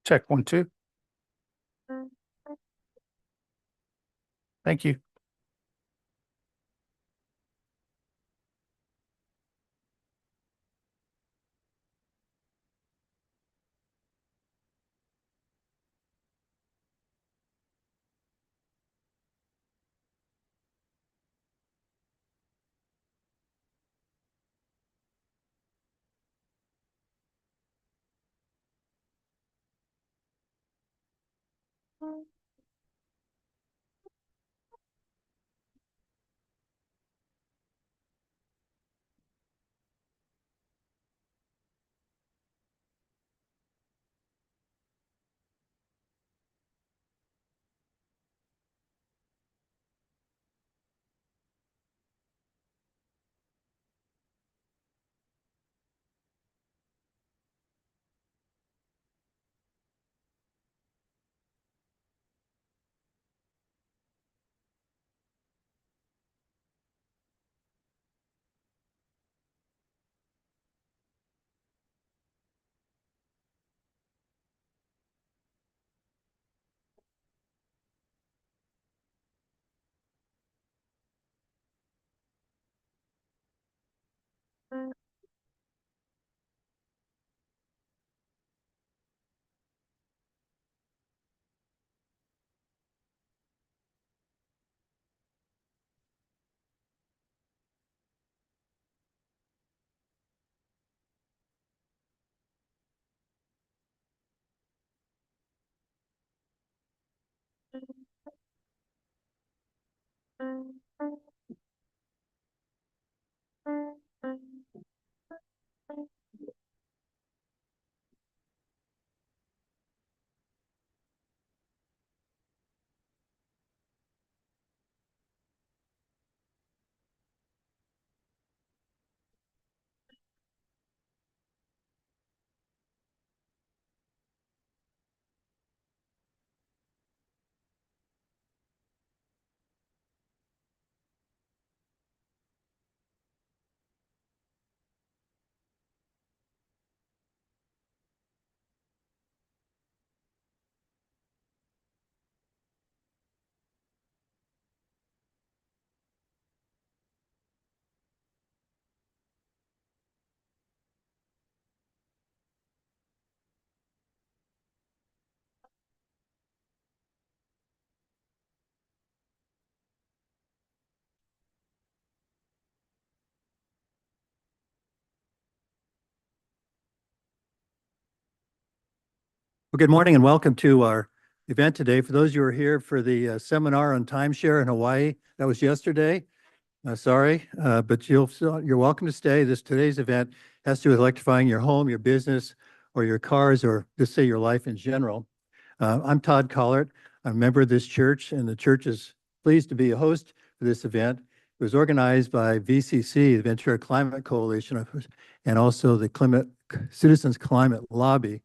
Check 1, 2. Thank you. Well, good morning and welcome to our event today. For those of you who are here for the seminar on timeshare in Hawaii, that was yesterday. Sorry, but you're welcome to stay. Today's event has to do with electrifying your home, your business, or your cars, or just say your life in general. I'm Todd Collard. I'm a member of this church, and the church is pleased to be a host for this event. It was organized by VCC, the Ventura Climate Coalition, and also the Citizens Climate Lobby.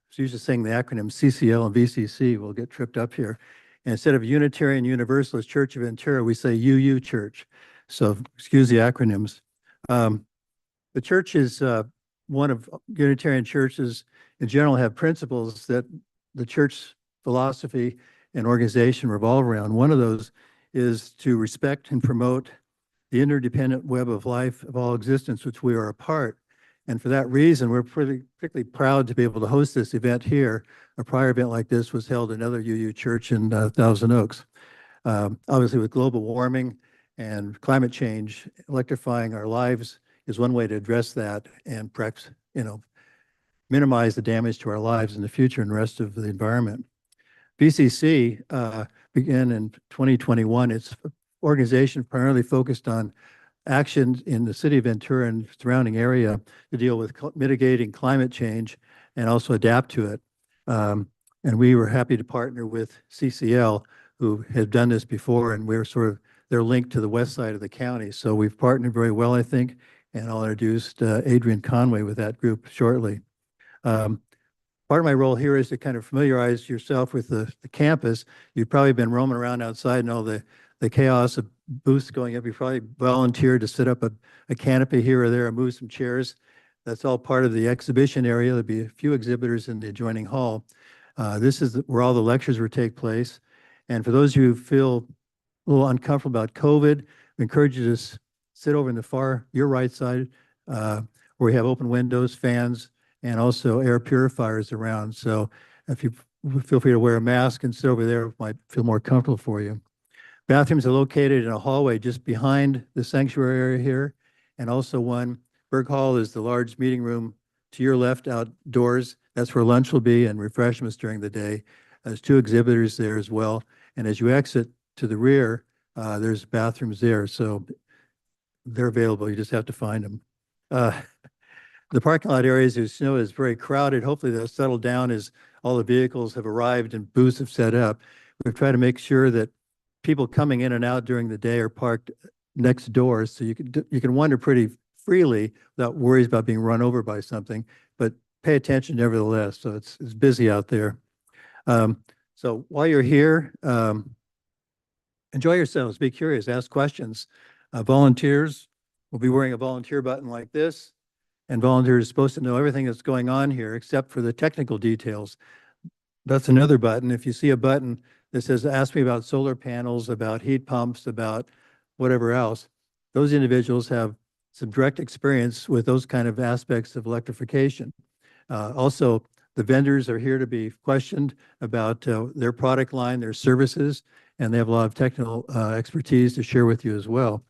So usually saying the acronym CCL and VCC will get tripped up here. And instead of Unitarian Universalist Church of Ventura, we say UU Church. So excuse the acronyms. The church is one of Unitarian churches in general have principles that the church philosophy and organization revolve around. One of those is to respect and promote the interdependent web of life of all existence, which we are a part. And for that reason, we're particularly proud to be able to host this event here. A prior event like this was held in another UU church in Thousand Oaks. Obviously, with global warming and climate change, electrifying our lives is one way to address that and perhaps, minimize the damage to our lives in the future and the rest of the environment. VCC began in 2021. Its organization primarily focused on actions in the city of Ventura and surrounding area to deal with mitigating climate change and also adapt to it. And we were happy to partner with CCL, who had done this before, and we're they're linked to the west side of the county. So we've partnered very well, I think, and I'll introduce Adrian Conway with that group shortly. Part of my role here is to kind of familiarize yourself with the campus. You've probably been roaming around outside and all the chaos of booths going up. You probably volunteered to set up a canopy here or there and move some chairs. That's all part of the exhibition area. There'll be a few exhibitors in the adjoining hall. This is where all the lectures will take place. And for those of you who feel a little uncomfortable about COVID, we encourage you to sit over in the your right side, where we have open windows, fans, and also air purifiers around. So if you feel free to wear a mask and sit over there, it might feel more comfortable for you. Bathrooms are located in a hallway just behind the sanctuary area here, and also one. Berg Hall is the large meeting room to your left outdoors. That's where lunch will be and refreshments during the day. There's two exhibitors there as well. And as you exit to the rear, there's bathrooms there. So they're available. You just have to find them. The parking lot areas, as you know, is very crowded. Hopefully they'll settle down as all the vehicles have arrived and booths have set up. We've tried to make sure that people coming in and out during the day are parked next door, so you can wander pretty freely without worries about being run over by something, but pay attention nevertheless. So it's busy out there. So while you're here, enjoy yourselves, be curious, ask questions. Volunteers will be wearing a volunteer button like this, and volunteers are supposed to know everything that's going on here except for the technical details. That's another button. If you see a button that says, ask me about solar panels, about heat pumps, about whatever else, those individuals have some direct experience with those kind of aspects of electrification. Also, the vendors are here to be questioned about their product line, their services, and they have a lot of technical expertise to share with you as well.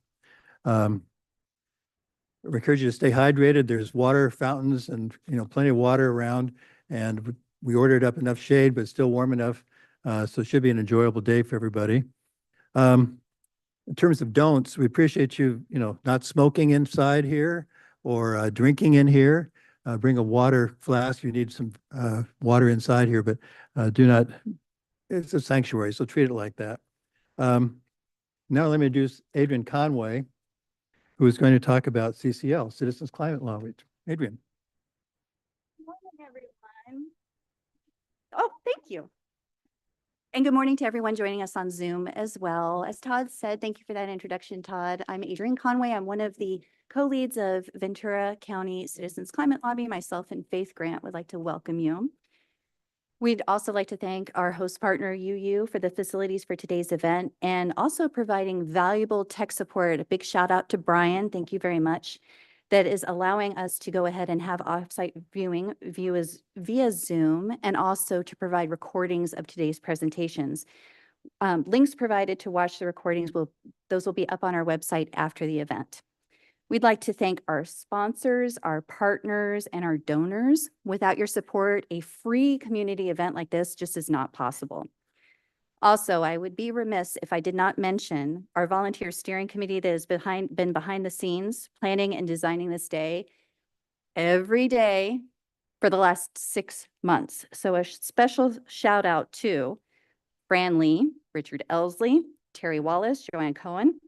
We encourage you to stay hydrated. There's water fountains and plenty of water around, and we ordered up enough shade, but still warm enough. So it should be an enjoyable day for everybody. In terms of don'ts, we appreciate you, not smoking inside here or drinking in here. Bring a water flask. You need some water inside here, but do not. It's a sanctuary, so treat it like that. Now let me introduce Adrian Conway, who is going to talk about CCL, Citizens Climate Law. Adrian. Good morning, everyone. Oh, thank you. And good morning to everyone joining us on Zoom as well. As Todd said, thank you for that introduction, Todd. I'm Adrian Conway. I'm one of the co-leads of Ventura County Citizens Climate Lobby. Myself and Faith Grant would like to welcome you. We'd also like to thank our host partner, UU, for the facilities for today's event and also providing valuable tech support. A big shout out to Brian. Thank you very much. That is allowing us to go ahead and have offsite viewing via Zoom and also to provide recordings of today's presentations. Links provided to watch the recordings, those will be up on our website after the event. We'd like to thank our sponsors, our partners, and our donors. Without your support, a free community event like this just is not possible. Also, I would be remiss if I did not mention our volunteer steering committee that has been behind the scenes, planning and designing this day every day for the last 6 months. So a special shout out to Fran Lee, Richard Elsley, Terry Wallace, Joanne Cohen,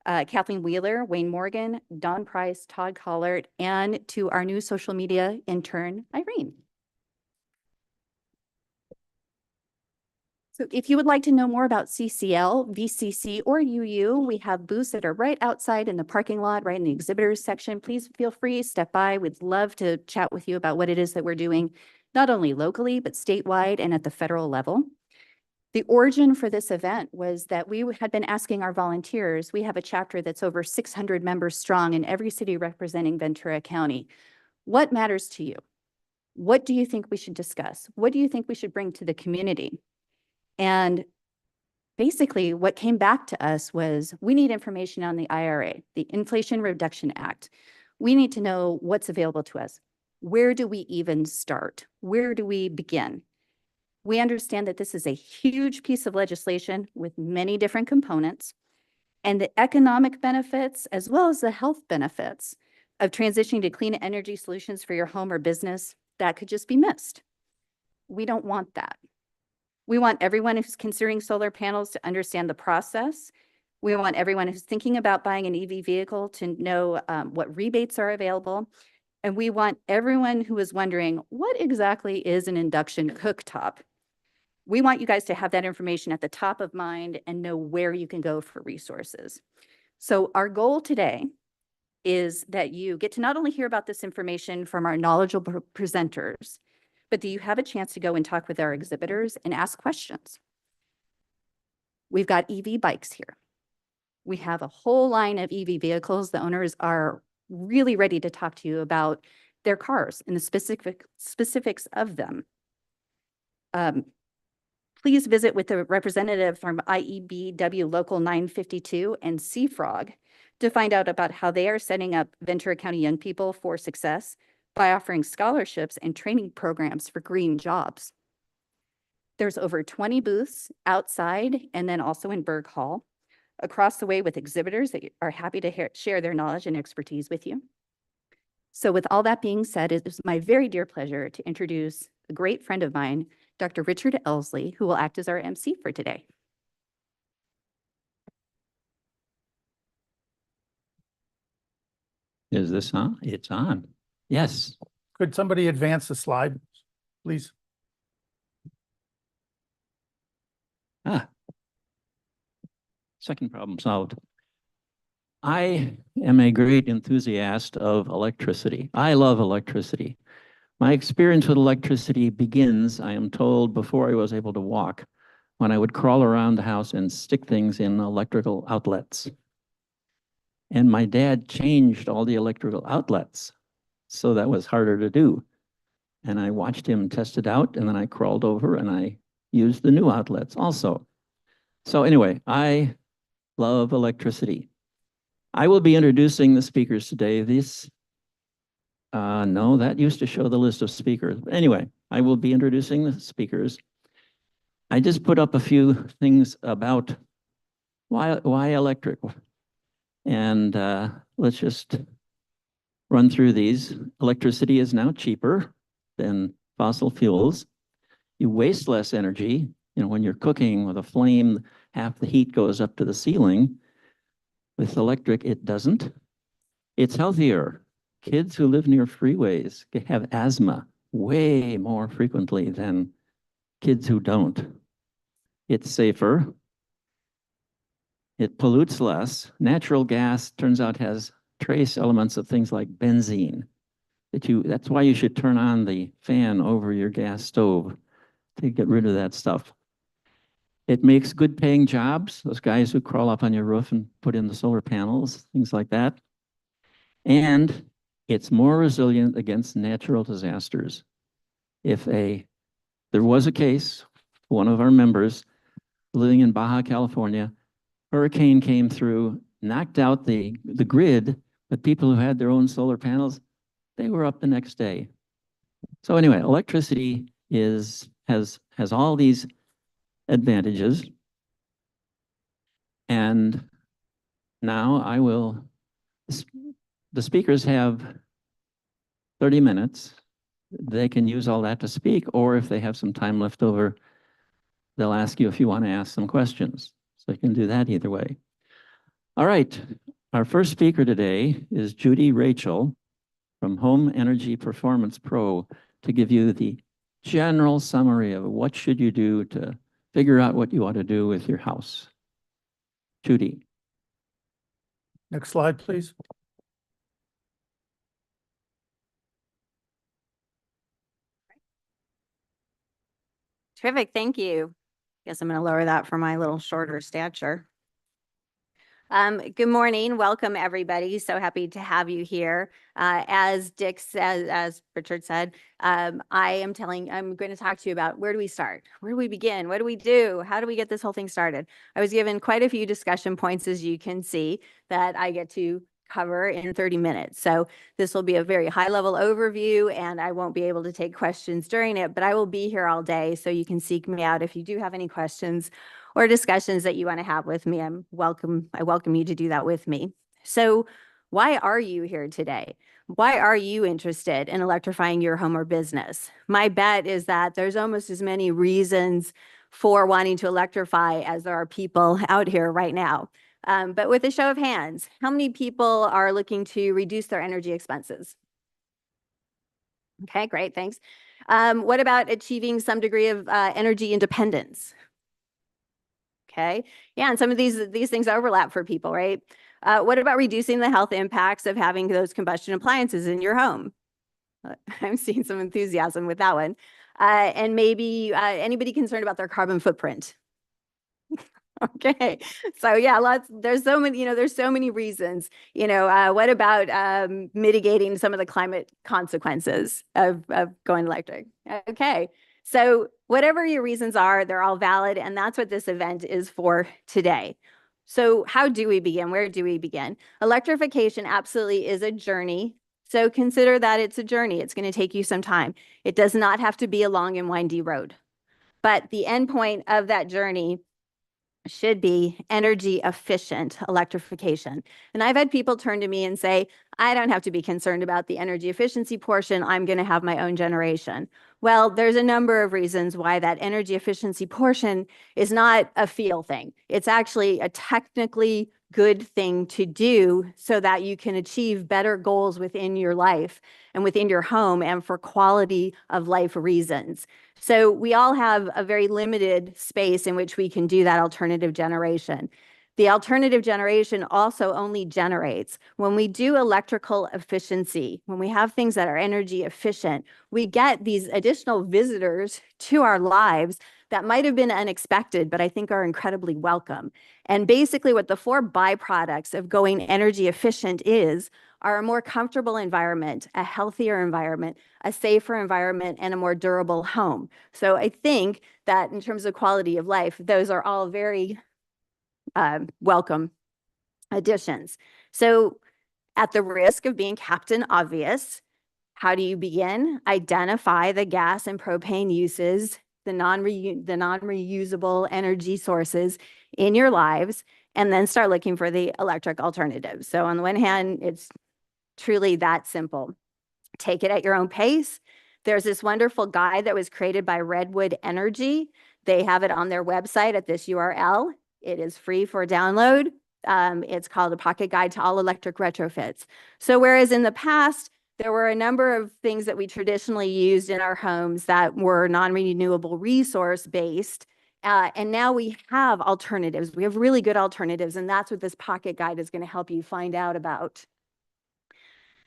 Kathleen Wheeler, Wayne Morgan, Don Price, Todd Collard, and to our new social media intern, Irene. So if you would like to know more about CCL, VCC, or UU, we have booths that are right outside in the parking lot, right in the exhibitors section. Please feel free, step by. We'd love to chat with you about what it is that we're doing, not only locally, but statewide and at the federal level. The origin for this event was that we had been asking our volunteers. We have a chapter that's over 600 members strong in every city representing Ventura County. What matters to you? What do you think we should discuss? What do you think we should bring to the community? And basically what came back to us was we need information on the IRA, the Inflation Reduction Act. We need to know what's available to us. Where do we even start? Where do we begin? We understand that this is a huge piece of legislation with many different components, and the economic benefits as well as the health benefits of transitioning to clean energy solutions for your home or business, that could just be missed. We don't want that. We want everyone who's considering solar panels to understand the process. We want everyone who's thinking about buying an EV vehicle to know what rebates are available. And we want everyone who is wondering, what exactly is an induction cooktop? We want you guys to have that information at the top of mind and know where you can go for resources. So our goal today is that you get to not only hear about this information from our knowledgeable presenters, but do you have a chance to go and talk with our exhibitors and ask questions? We've got EV bikes here. We have a whole line of EV vehicles. The owners are really ready to talk to you about their cars and the specifics of them. Please visit with a representative from IEBW Local 952 and CFROG to find out about how they are setting up Ventura County young people for success by offering scholarships and training programs for green jobs. There's over 20 booths outside and then also in Berg Hall, across the way with exhibitors that are happy to share their knowledge and expertise with you. So with all that being said, it is my very dear pleasure to introduce a great friend of mine, Dr. Richard Elsley, who will act as our MC for today. Is this on? It's on. Yes. Could somebody advance the slide, please? Second problem solved. I am a great enthusiast of electricity. I love electricity. My experience with electricity begins, I am told, before I was able to walk, when I would crawl around the house and stick things in electrical outlets. And my dad changed all the electrical outlets, so that was harder to do. And I watched him test it out, and then I crawled over and I used the new outlets also. So anyway, I love electricity. I will be introducing the speakers today. No, that used to show the list of speakers. But anyway, I will be introducing the speakers. I just put up a few things about why electric. And let's just run through these. Electricity is now cheaper than fossil fuels. You waste less energy. You know, when you're cooking with a flame, half the heat goes up to the ceiling. With electric, it doesn't. It's healthier. Kids who live near freeways have asthma way more frequently than kids who don't. It's safer. It pollutes less. Natural gas, turns out, has trace elements of things like benzene. That's why you should turn on the fan over your gas stove to get rid of that stuff. It makes good paying jobs, those guys who crawl up on your roof and put in the solar panels, things like that. And it's more resilient against natural disasters. There was a case, one of our members living in Baja California, hurricane came through, knocked out the grid, but people who had their own solar panels, they were up the next day. So anyway, electricity has all these advantages. And now the speakers have 30 minutes. They can use all that to speak, or if they have some time left over, they'll ask you if you want to ask some questions. So you can do that either way. All right, our first speaker today is Judy Rachel from Home Energy Performance Pro to give you the general summary of what should you do to figure out what you want to do with your house. Judy. Next slide, please. Terrific, thank you. Guess I'm going to lower that for my little shorter stature. Good morning, welcome everybody. So happy to have you here. As Dick said, as Richard said, I'm going to talk to you about where do we start? Where do we begin? What do we do? How do we get this whole thing started? I was given quite a few discussion points, as you can see, that I get to cover in 30 minutes. So this will be a very high level overview and I won't be able to take questions during it, but I will be here all day. So you can seek me out if you do have any questions or discussions that you want to have with me. I welcome you to do that with me. So why are you here today? Why are you interested in electrifying your home or business? My bet is that there's almost as many reasons for wanting to electrify as there are people out here right now. But with a show of hands, how many people are looking to reduce their energy expenses? Okay, great, thanks. What about achieving some degree of energy independence? Okay, yeah, and some of these things overlap for people, right? What about reducing the health impacts of having those combustion appliances in your home? I'm seeing some enthusiasm with that one. And maybe anybody concerned about their carbon footprint? Okay. So yeah, there's so many, there's so many reasons, what about mitigating some of the climate consequences of going electric? Okay. So whatever your reasons are, they're all valid. And that's what this event is for today. So how do we begin? Where do we begin? Electrification absolutely is a journey. So consider that it's a journey. It's going to take you some time. It does not have to be a long and windy road. But the end point of that journey should be energy efficient electrification. And I've had people turn to me and say, I don't have to be concerned about the energy efficiency portion. I'm going to have my own generation. Well, there's a number of reasons why that energy efficiency portion is not a feel thing. It's actually a technically good thing to do so that you can achieve better goals within your life and within your home and for quality of life reasons. So we all have a very limited space in which we can do that alternative generation. The alternative generation also only generates when we do electrical efficiency, when we have things that are energy efficient, we get these additional visitors to our lives that might have been unexpected, but I think are incredibly welcome. And basically what the 4 byproducts of going energy efficient are a more comfortable environment, a healthier environment, a safer environment, and a more durable home. So I think that in terms of quality of life, those are all very welcome additions. So at the risk of being Captain Obvious, how do you begin? Identify the gas and propane uses, the non-reusable energy sources in your lives, and then start looking for the electric alternatives. So on the one hand, it's truly that simple. Take it at your own pace. There's this wonderful guide that was created by Redwood Energy. They have it on their website at this URL. It is free for download. It's called A Pocket Guide to All Electric Retrofits. So whereas in the past, there were a number of things that we traditionally used in our homes that were non-renewable resource based, and now we have alternatives. We have really good alternatives, and that's what this pocket guide is going to help you find out about.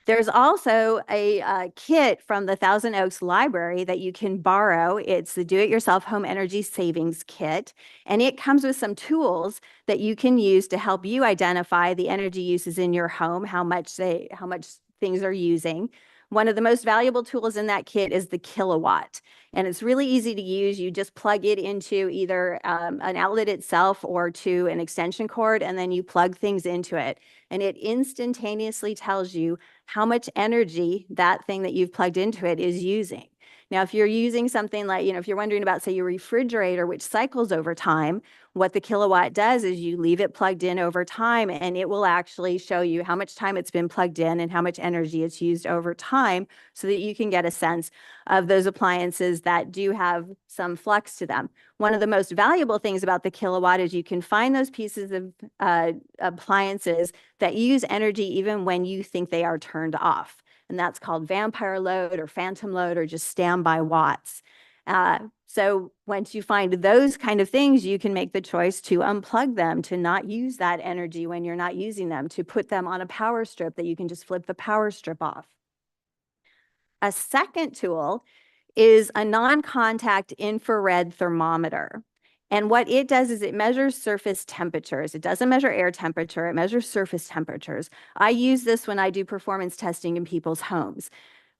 There's also a kit from the Thousand Oaks Library that you can borrow. It's the Do-It-Yourself Home Energy Savings Kit, and it comes with some tools that you can use to help you identify the energy uses in your home, how much things are using. One of the most valuable tools in that kit is the kilowatt, and it's really easy to use. You just plug it into either an outlet itself or to an extension cord, and then you plug things into it, and it instantaneously tells you how much energy that thing that you've plugged into it is using. Now, if you're using something like, if you're wondering about, say, your refrigerator, which cycles over time, what the kilowatt does is you leave it plugged in over time, and it will actually show you how much time it's been plugged in and how much energy it's used over time so that you can get a sense of those appliances that do have some flux to them. One of the most valuable things about the kilowatt is you can find those pieces of appliances that use energy even when you think they are turned off. And that's called vampire load or phantom load or just standby watts. So once you find those kind of things, you can make the choice to unplug them, to not use that energy when you're not using them, to put them on a power strip that you can just flip the power strip off. A second tool is a non-contact infrared thermometer. And what it does is it measures surface temperatures. It doesn't measure air temperature, it measures surface temperatures. I use this when I do performance testing in people's homes.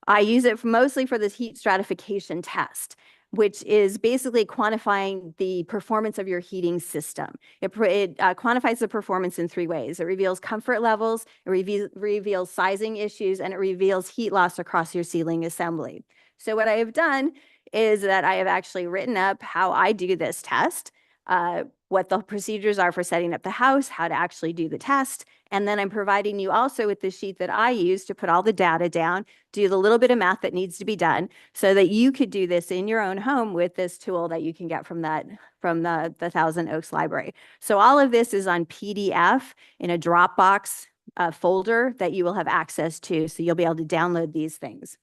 I use it mostly for this heat stratification test, which is basically quantifying the performance of your heating system. It quantifies the performance in 3 ways. It reveals comfort levels, it reveals sizing issues, and it reveals heat loss across your ceiling assembly. So what I have done is that I have actually written up how I do this test, what the procedures are for setting up the house, how to actually do the test, and then I'm providing you also with the sheet that I use to put all the data down, do the little bit of math that needs to be done so that you could do this in your own home with this tool that you can get from the Thousand Oaks Library. So all of this is on PDF in a Dropbox folder that you will have access to, so you'll be able to download these things.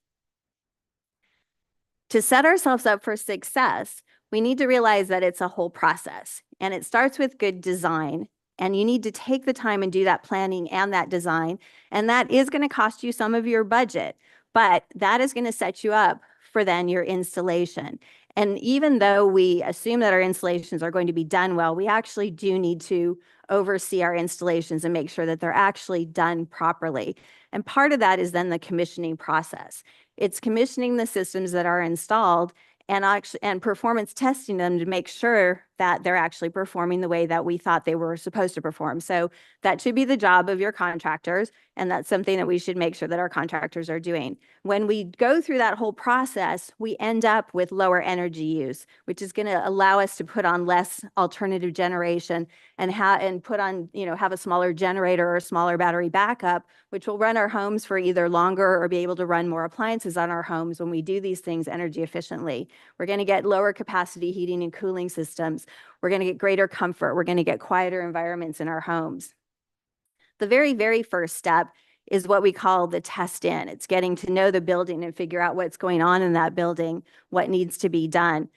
To set ourselves up for success, we need to realize that it's a whole process, and it starts with good design. And you need to take the time and do that planning and that design. And that is going to cost you some of your budget. But that is going to set you up for then your installation. And even though we assume that our installations are going to be done well, we actually do need to oversee our installations and make sure that they're actually done properly. And part of that is then the commissioning process. It's commissioning the systems that are installed and performance testing them to make sure that they're actually performing the way that we thought they were supposed to perform. So that should be the job of your contractors, and that's something that we should make sure that our contractors are doing. When we go through that whole process, we end up with lower energy use, which is going to allow us to put on less alternative generation and put on, have a smaller generator or a smaller battery backup, which will run our homes for either longer or be able to run more appliances on our homes when we do these things energy efficiently. We're going to get lower capacity heating and cooling systems. We're going to get greater comfort. We're going to get quieter environments in our homes. The very, very first step is what we call the test in. It's getting to know the building and figure out what's going on in that building, what needs to be done.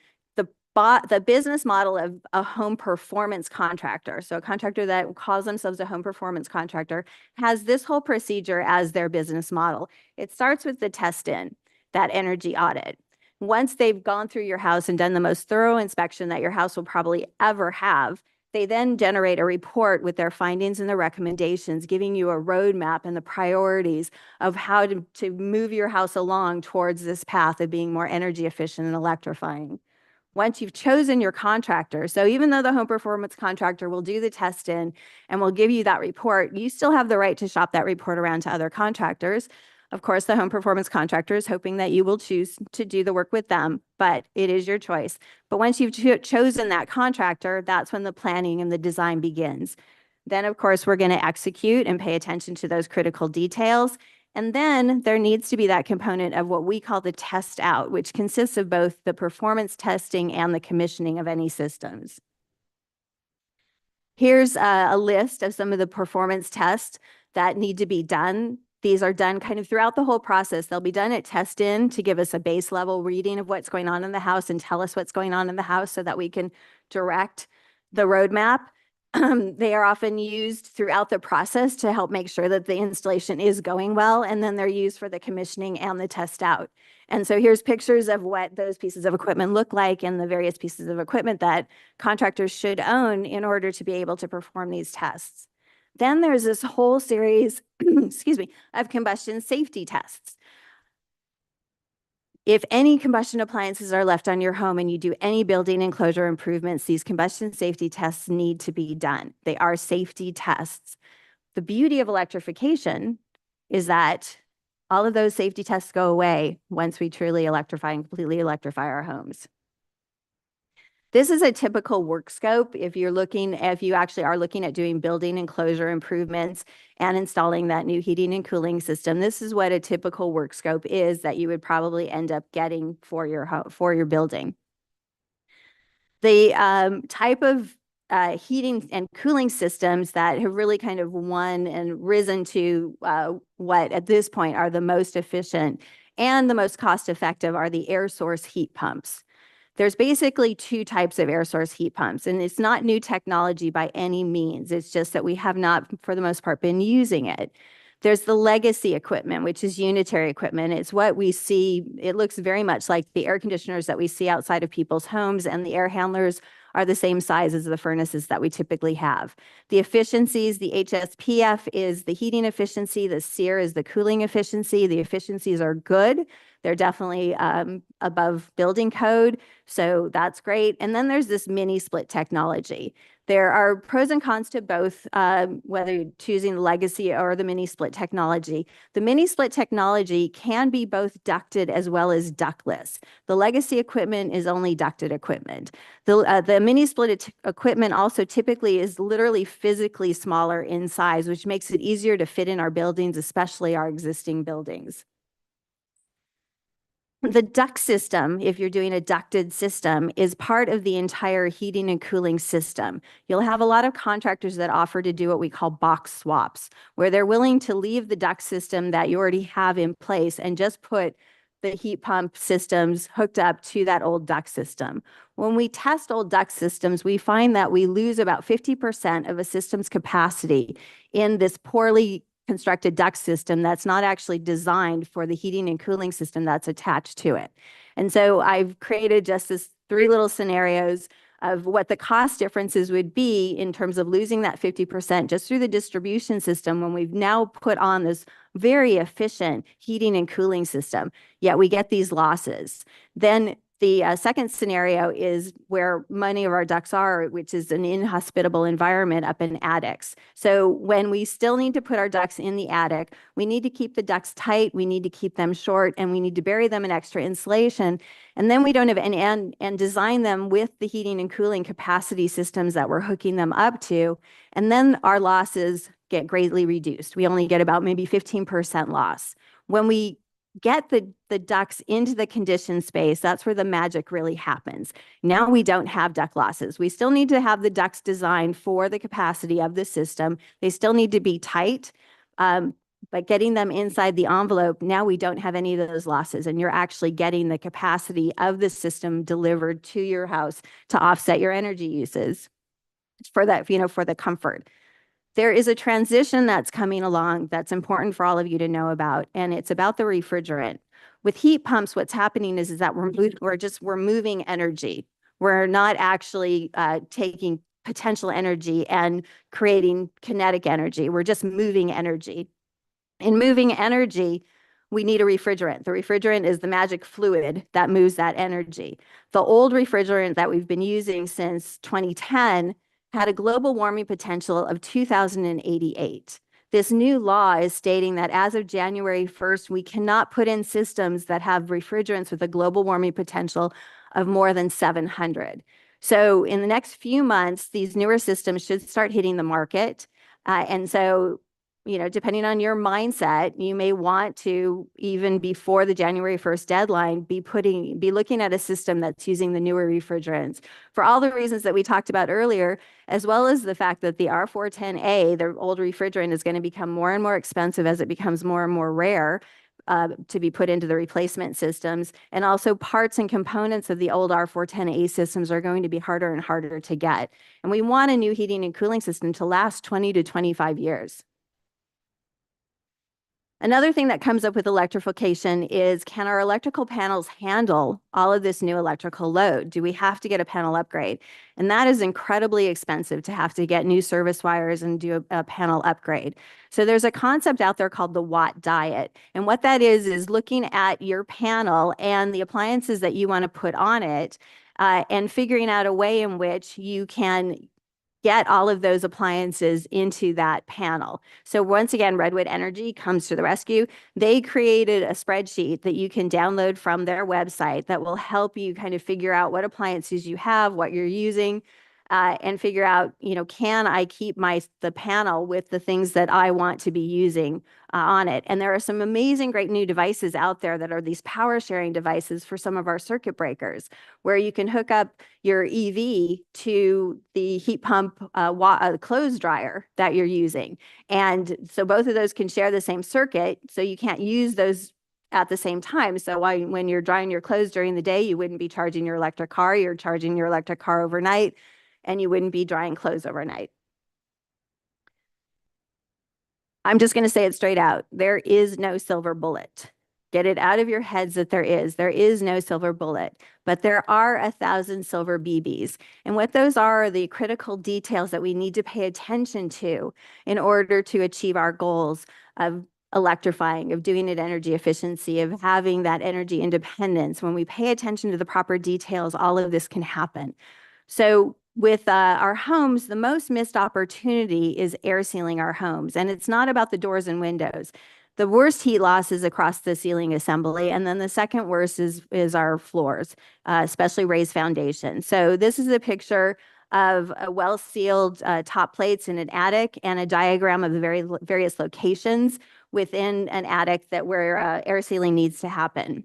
The business model of a home performance contractor, so a contractor that calls themselves a home performance contractor, has this whole procedure as their business model. It starts with the test in, that energy audit. Once they've gone through your house and done the most thorough inspection that your house will probably ever have, they then generate a report with their findings and the recommendations, giving you a roadmap and the priorities of how to move your house along towards this path of being more energy efficient and electrifying. Once you've chosen your contractor, so even though the home performance contractor will do the test in and will give you that report, you still have the right to shop that report around to other contractors. Of course, the home performance contractor is hoping that you will choose to do the work with them, but it is your choice. But once you've chosen that contractor, that's when the planning and the design begins. Then, of course, we're going to execute and pay attention to those critical details. And then there needs to be that component of what we call the test out, which consists of both the performance testing and the commissioning of any systems. Here's a list of some of the performance tests that need to be done. These are done kind of throughout the whole process. They'll be done at test in to give us a base level reading of what's going on in the house and tell us what's going on in the house so that we can direct the roadmap. They are often used throughout the process to help make sure that the installation is going well, and then they're used for the commissioning and the test out. And so here's pictures of what those pieces of equipment look like and the various pieces of equipment that contractors should own in order to be able to perform these tests. Then there's this whole series, of combustion safety tests. If any combustion appliances are left on your home and you do any building enclosure improvements, these combustion safety tests need to be done. They are safety tests. The beauty of electrification is that all of those safety tests go away once we truly electrify and completely electrify our homes. This is a typical work scope if you actually are looking at doing building enclosure improvements and installing that new heating and cooling system. This is what a typical work scope is that you would probably end up getting for your home, for your building. The type of heating and cooling systems that have really kind of won and risen to what at this point are the most efficient and the most cost effective are the air source heat pumps. There's basically two types of air source heat pumps, and it's not new technology by any means. It's just that we have not, for the most part, been using it. There's the legacy equipment, which is unitary equipment. It's what we see. It looks very much like the air conditioners that we see outside of people's homes, and the air handlers are the same size as the furnaces that we typically have. The efficiencies, the HSPF is the heating efficiency, the SEER is the cooling efficiency. The efficiencies are good. They're definitely above building code, so that's great. And then there's this mini split technology. There are pros and cons to both, whether you're choosing the legacy or the mini split technology. The mini split technology can be both ducted as well as ductless. The legacy equipment is only ducted equipment. The mini split equipment also typically is literally physically smaller in size, which makes it easier to fit in our buildings, especially our existing buildings. The duct system, if you're doing a ducted system, is part of the entire heating and cooling system. You'll have a lot of contractors that offer to do what we call box swaps, where they're willing to leave the duct system that you already have in place and just put the heat pump systems hooked up to that old duct system. When we test old duct systems, we find that we lose about 50% of a system's capacity in this poorly construct a duct system that's not actually designed for the heating and cooling system that's attached to it. And so I've created just this 3 little scenarios of what the cost differences would be in terms of losing that 50% just through the distribution system when we've now put on this very efficient heating and cooling system, yet we get these losses. Then the second scenario is where many of our ducts are, which is an inhospitable environment up in attics. So when we still need to put our ducts in the attic, we need to keep the ducts tight, we need to keep them short, and we need to bury them in extra insulation. And then we don't have and design them with the heating and cooling capacity systems that we're hooking them up to. And then our losses get greatly reduced. We only get about maybe 15% loss. When we get the ducts into the conditioned space, that's where the magic really happens. Now we don't have duct losses. We still need to have the ducts designed for the capacity of the system. They still need to be tight, but getting them inside the envelope, now we don't have any of those losses, and you're actually getting the capacity of the system delivered to your house to offset your energy uses for that, for the comfort. There is a transition that's coming along that's important for all of you to know about, and it's about the refrigerant. With heat pumps, what's happening is that we're moving energy. We're not actually taking potential energy and creating kinetic energy. We're just moving energy. In moving energy, we need a refrigerant. The refrigerant is the magic fluid that moves that energy. The old refrigerant that we've been using since 2010 had a global warming potential of 2088. This new law is stating that as of January 1st, we cannot put in systems that have refrigerants with a global warming potential of more than 700. So in the next few months, these newer systems should start hitting the market. And so, depending on your mindset, you may want to, even before the January 1st deadline, be looking at a system that's using the newer refrigerants for all the reasons that we talked about earlier, as well as the fact that the R410A, the old refrigerant, is going to become more and more expensive as it becomes more and more rare to be put into the replacement systems. And also parts and components of the old R410A systems are going to be harder and harder to get. And we want a new heating and cooling system to last 20 to 25 years. Another thing that comes up with electrification is, can our electrical panels handle all of this new electrical load? Do we have to get a panel upgrade? And that is incredibly expensive to have to get new service wires and do a panel upgrade. So there's a concept out there called the Watt diet. And what that is looking at your panel and the appliances that you want to put on it and figuring out a way in which you can get all of those appliances into that panel. So once again, Redwood Energy comes to the rescue. They created a spreadsheet that you can download from their website that will help you kind of figure out what appliances you have, what you're using, and figure out, can I keep the panel with the things that I want to be using on it? And there are some amazing, great new devices out there that are these power sharing devices for some of our circuit breakers, where you can hook up your EV to the heat pump clothes dryer that you're using. And so both of those can share the same circuit, so you can't use those at the same time. So when you're drying your clothes during the day, you wouldn't be charging your electric car, you're charging your electric car overnight, and you wouldn't be drying clothes overnight. I'm just going to say it straight out. There is no silver bullet. Get it out of your heads that there is. There is no silver bullet, but there are 1,000 silver BBs. And what those are the critical details that we need to pay attention to in order to achieve our goals of electrifying, of doing it energy efficiency, of having that energy independence. When we pay attention to the proper details, all of this can happen. So with our homes, the most missed opportunity is air sealing our homes. And it's not about the doors and windows. The worst heat loss is across the ceiling assembly. And then the second worst is our floors, especially raised foundation. So this is a picture of a well-sealed top plates in an attic and a diagram of the various locations within an attic where air sealing needs to happen.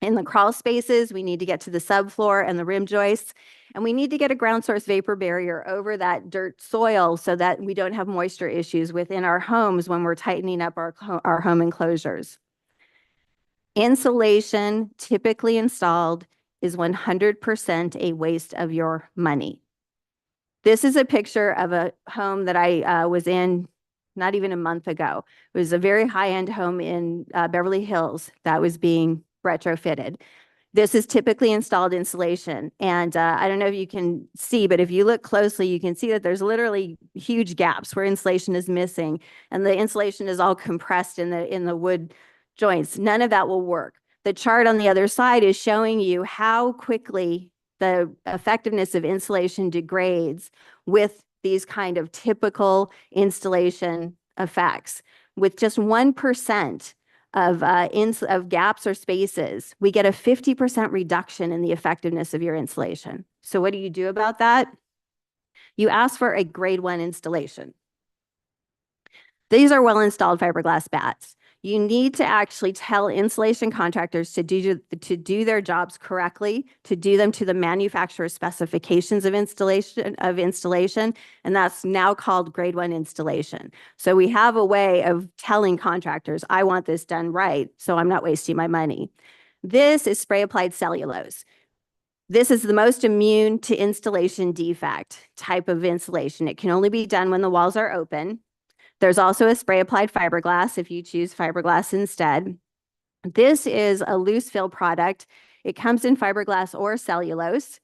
In the crawl spaces, we need to get to the subfloor and the rim joists, and we need to get a ground source vapor barrier over that dirt soil so that we don't have moisture issues within our homes when we're tightening up our home enclosures. Insulation typically installed is 100% a waste of your money. This is a picture of a home that I was in not even a month ago. It was a very high-end home in Beverly Hills that was being retrofitted. This is typically installed insulation. And I don't know if you can see, but if you look closely, you can see that there's literally huge gaps where insulation is missing and the insulation is all compressed in the wood joints. None of that will work. The chart on the other side is showing you how quickly the effectiveness of insulation degrades with these kind of typical installation effects. With just 1% of gaps or spaces, we get a 50% reduction in the effectiveness of your insulation. So what do you do about that? You ask for a grade 1 installation. These are well-installed fiberglass bats. You need to actually tell insulation contractors to do their jobs correctly, to do them to the manufacturer's specifications of installation, and that's now called grade 1 installation. So we have a way of telling contractors, I want this done right, so I'm not wasting my money. This is spray applied cellulose. This is the most immune to installation defect type of insulation. It can only be done when the walls are open. There's also a spray applied fiberglass if you choose fiberglass instead. This is a loose fill product. It comes in fiberglass or cellulose.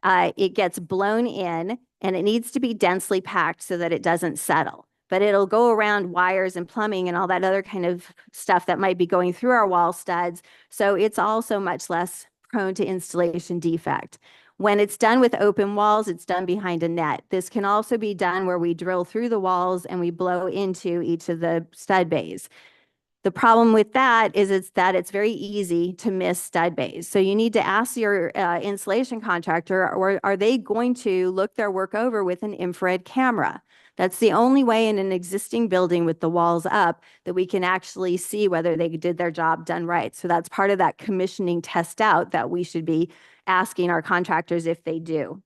It gets blown in and it needs to be densely packed so that it doesn't settle. But it'll go around wires and plumbing and all that other kind of stuff that might be going through our wall studs. So it's also much less prone to installation defect. When it's done with open walls, it's done behind a net. This can also be done where we drill through the walls and we blow into each of the stud bays. The problem with that is it's very easy to miss stud bays. So you need to ask your insulation contractor, or are they going to look their work over with an infrared camera? That's the only way in an existing building with the walls up that we can actually see whether they did their job done right. So that's part of that commissioning test out that we should be asking our contractors if they do.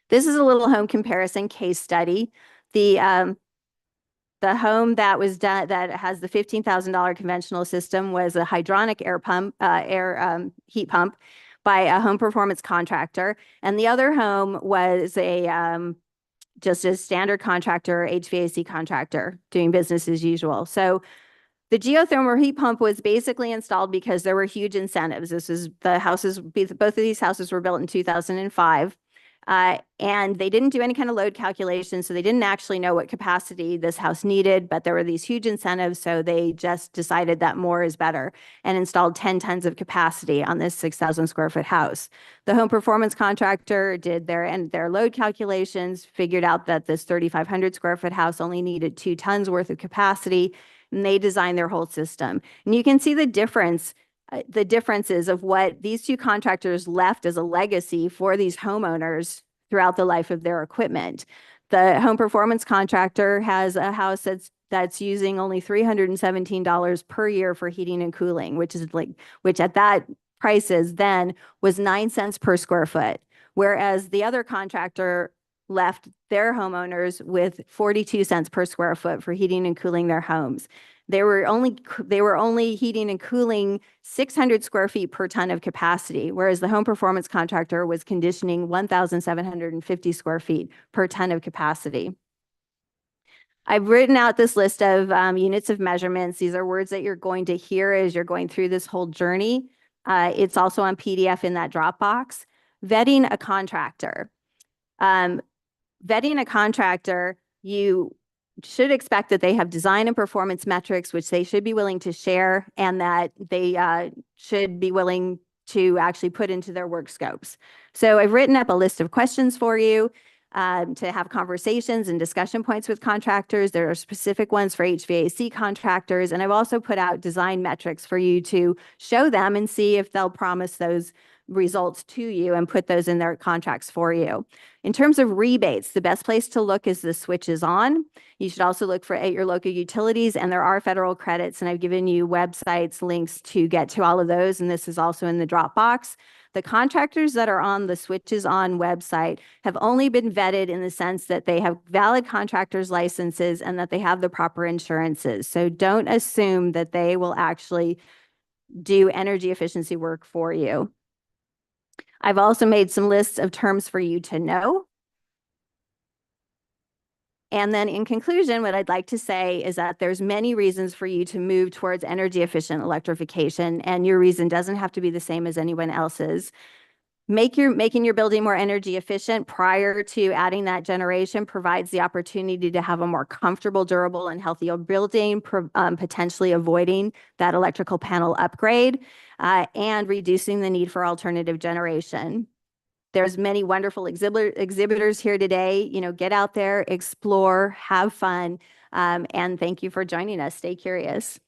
This is a little home comparison case study. The home that was done that has the $15,000 conventional system was a hydronic heat pump by a home performance contractor, and the other home was just a standard contractor, HVAC contractor, doing business as usual. So the geothermal heat pump was basically installed because there were huge incentives. Both of these houses were built in 2005. And they didn't do any kind of load calculation, so they didn't actually know what capacity this house needed, but there were these huge incentives, so they just decided that more is better and installed 10 tons of capacity on this 6,000 square foot house. The home performance contractor did their load calculations, figured out that this 3,500 square foot house only needed 2 tons worth of capacity, and they designed their whole system. And you can see the differences of what these two contractors left as a legacy for these homeowners throughout the life of their equipment. The home performance contractor has a house that's using only $317 per year for heating and cooling, which at that prices then was 9 cents per square foot, whereas the other contractor left their homeowners with 42 cents per square foot for heating and cooling their homes. They were only heating and cooling 600 square feet per ton of capacity, whereas the home performance contractor was conditioning 1,750 square feet per ton of capacity. I've written out this list of units of measurements. These are words that you're going to hear as you're going through this whole journey. It's also on PDF in that Dropbox. Vetting a contractor. Vetting a contractor, you should expect that they have design and performance metrics, which they should be willing to share, and that they should be willing to actually put into their work scopes. So I've written up a list of questions for you to have conversations and discussion points with contractors. There are specific ones for HVAC contractors, and I've also put out design metrics for you to show them and see if they'll promise those results to you and put those in their contracts for you. In terms of rebates, the best place to look is the switches on. You should also look at your local utilities, and there are federal credits, and I've given you websites, links to get to all of those, and this is also in the Dropbox. The contractors that are on the switches on website have only been vetted in the sense that they have valid contractors licenses and that they have the proper insurances. So don't assume that they will actually do energy efficiency work for you. I've also made some lists of terms for you to know. And then in conclusion, what I'd like to say is that there's many reasons for you to move towards energy efficient electrification, and your reason doesn't have to be the same as anyone else's. Making your building more energy efficient prior to adding that generation provides the opportunity to have a more comfortable, durable, and healthier building, potentially avoiding that electrical panel upgrade and reducing the need for alternative generation. There's many wonderful exhibitors here today. You know, get out there, explore, have fun, and thank you for joining us. Stay curious.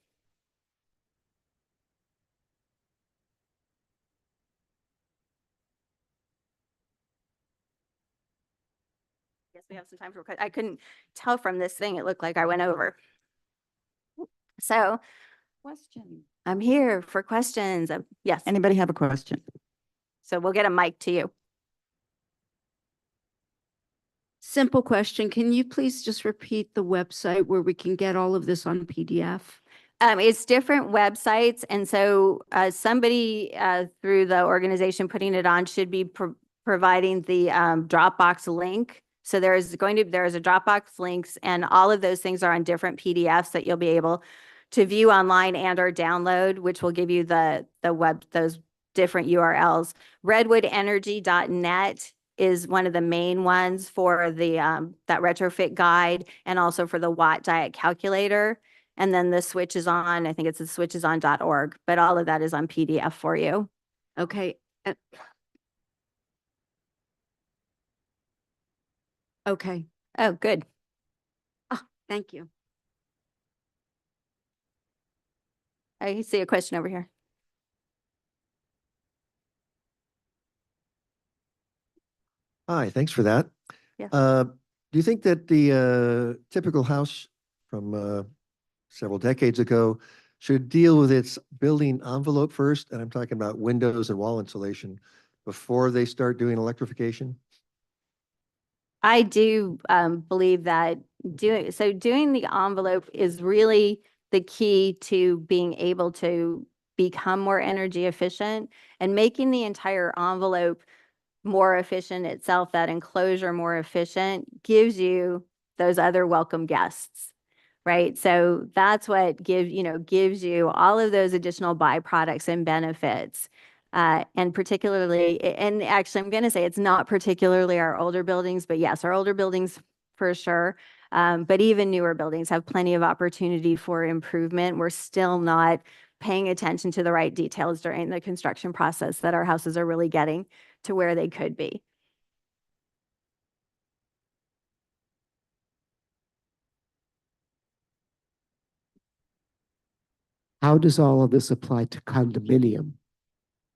Yes, we have some time for questions. I couldn't tell from this thing. It looked like I went over. So Question. I'm here for questions. Yes. Anybody have a question? So we'll get a mic to you. Simple question. Can you please just repeat the website where we can get all of this on PDF? It's different websites. And so somebody through the organization putting it on should be providing the Dropbox link. So there's a Dropbox links, and all of those things are on different PDFs that you'll be able to view online and or download, which will give you those different URLs. Redwoodenergy.net is one of the main ones for the that retrofit guide, and also for the watt diet calculator. And then the switch is on, I think it's the switcheson.org, but all of that is on PDF for you. Okay. Okay. Oh, good. Thank you. I see a question over here. Hi, thanks for that. Yeah. Do you think that the typical house from several decades ago should deal with its building envelope first? And I'm talking about windows and wall insulation before they start doing electrification? I do believe that doing the envelope is really the key to being able to become more energy efficient, and making the entire envelope more efficient itself, that enclosure more efficient, gives you those other welcome guests, right? So that's what gives you all of those additional byproducts and benefits. And particularly, and actually I'm going to say it's not particularly our older buildings, but yes, our older buildings for sure. But even newer buildings have plenty of opportunity for improvement. We're still not paying attention to the right details during the construction process that our houses are really getting to where they could be. How does all of this apply to condominium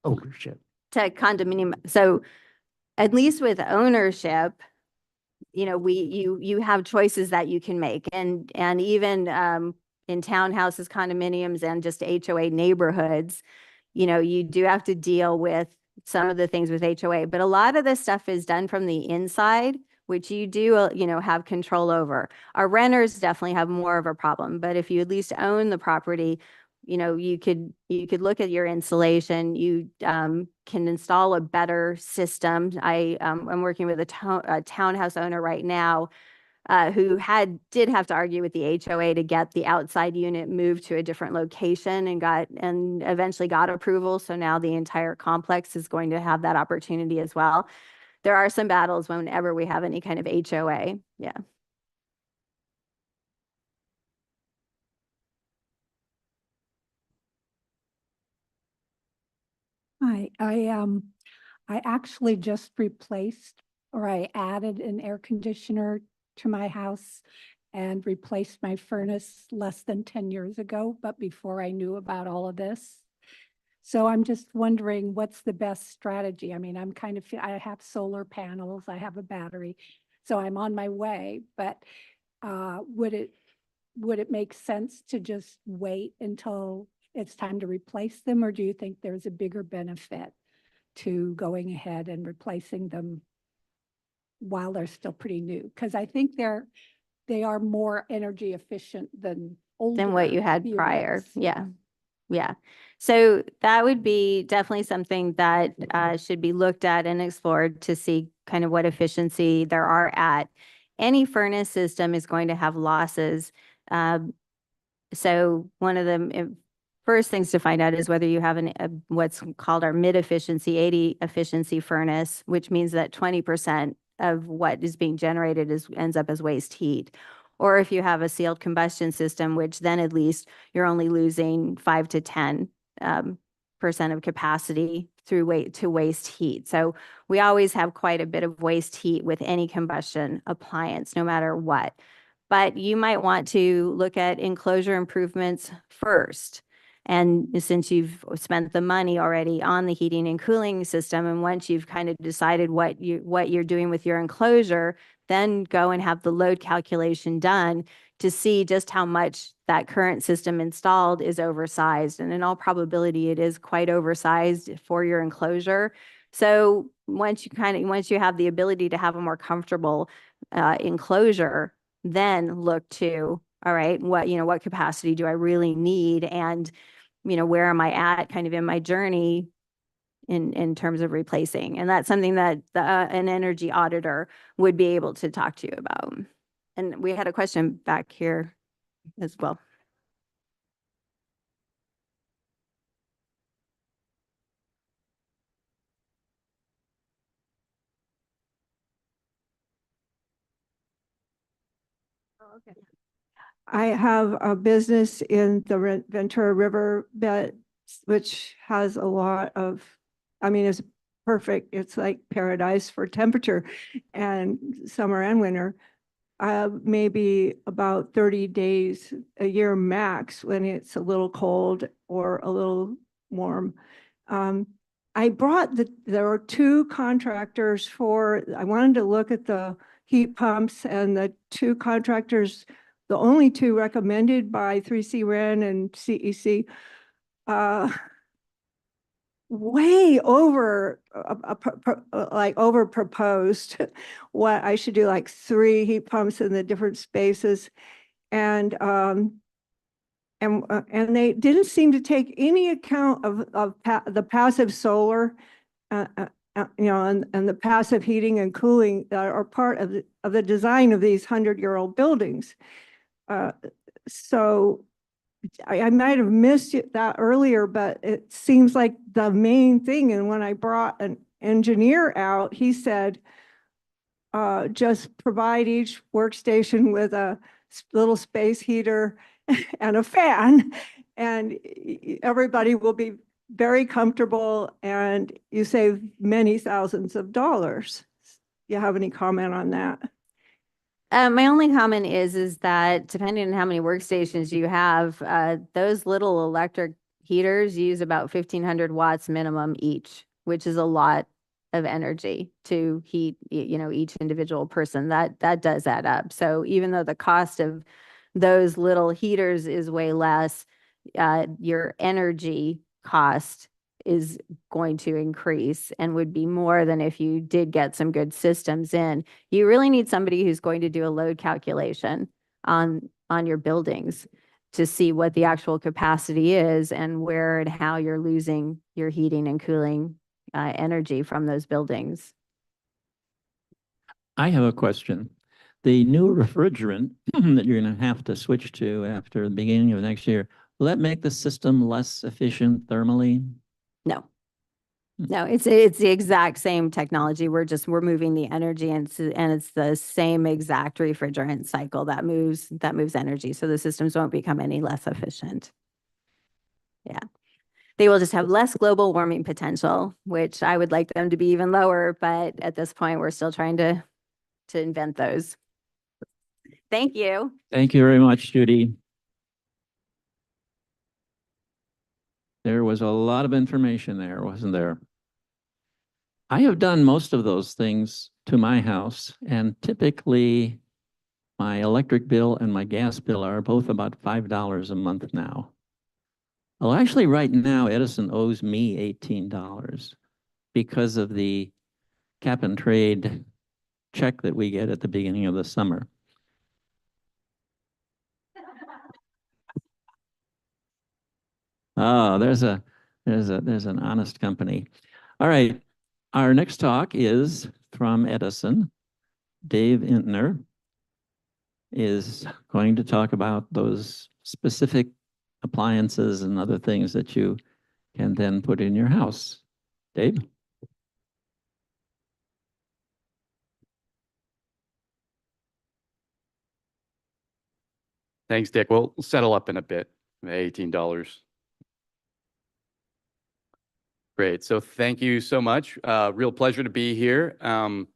ownership? To condominium, so at least with ownership, you have choices that you can make, and even in townhouses, condominiums, and just HOA neighborhoods, you do have to deal with some of the things with HOA, but a lot of this stuff is done from the inside, which you do, have control over. Our renters definitely have more of a problem, but if you at least own the property, you could look at your insulation. You can install a better system. I'm working with a townhouse owner right now who did have to argue with the HOA to get the outside unit moved to a different location, and eventually got approval. So now the entire complex is going to have that opportunity as well. There are some battles whenever we have any kind of HOA. Yeah. Hi, I actually just replaced, or I added an air conditioner to my house and replaced my furnace less than 10 years ago, but before I knew about all of this. So I'm just wondering, what's the best strategy? I mean, I have solar panels, I have a battery, so I'm on my way, but would it make sense to just wait until it's time to replace them, or do you think there's a bigger benefit to going ahead and replacing them while they're still pretty new? Because I think they are more energy efficient than what you had units. prior. Yeah. Yeah. So that would be definitely something that should be looked at and explored to see kind of what efficiency there are at. any furnace system is going to have losses. So one of the first things to find out is whether you have what's called our mid-efficiency, 80 efficiency furnace, which means that 20% of what is being generated ends up as waste heat. Or if you have a sealed combustion system, which then at least you're only losing 5 to 10% of capacity through waste heat. So we always have quite a bit of waste heat with any combustion appliance, no matter what. But you might want to look at enclosure improvements first. And since you've spent the money already on the heating and cooling system, and once you've kind of decided what you're doing with your enclosure, then go and have the load calculation done to see just how much that current system installed is oversized. And in all probability, it is quite oversized for your enclosure. So once you have the ability to have a more comfortable enclosure, then look to, all right, what capacity do I really need? And, where am I at kind of in my journey in terms of replacing? And that's something that an energy auditor would be able to talk to you about. And we had a question back here as well. Oh, okay. I have a business in the Ventura River bed, which has a lot of, it's perfect. It's like paradise for temperature and summer and winter. Maybe about 30 days a year max when it's a little cold or a little warm. I brought there were 2 contractors I wanted to look at the heat pumps, and the 2 contractors, the only 2 recommended by 3C REN and CEC, way over, over proposed what I should do, like 3 heat pumps in the different spaces. And they didn't seem to take any account of the passive solar, and the passive heating and cooling that are part of the design of these 100-year-old buildings. So I might have missed that earlier, but it seems like the main thing. And when I brought an engineer out, he said, just provide each workstation with a little space heater and a fan, and everybody will be very comfortable, and you save many thousands of dollars. Do you have any comment on that? My only comment is that depending on how many workstations you have, those little electric heaters use about 1,500 watts minimum each, which is a lot of energy to heat, each individual person. That does add up. So even though the cost of those little heaters is way less, your energy cost is going to increase and would be more than if you did get some good systems in. You really need somebody who's going to do a load calculation on your buildings to see what the actual capacity is and where and how you're losing your heating and cooling energy from those buildings. I have a question. The new refrigerant that you're going to have to switch to after the beginning of next year, will that make the system less efficient thermally? No. No, it's the exact same technology. We're moving the energy, and it's the same exact refrigerant cycle that moves energy. So the systems won't become any less efficient. Yeah. They will just have less global warming potential, which I would like them to be even lower, but at this point we're still trying to invent those. Thank you. Thank you very much, Judy. There was a lot of information there, wasn't there? I have done most of those things to my house, and typically my electric bill and my gas bill are both about $5 a month now. Well, actually, right now, Edison owes me $18 because of the cap and trade check that we get at the beginning of the summer. Oh, there's an honest company. All right. Our next talk is from Edison, Dave Intner. is going to talk about those specific appliances and other things that you can then put in your house. Dave? Thanks, Dick. We'll settle up in a bit. $18. Great. So thank you so much. Real pleasure to be here.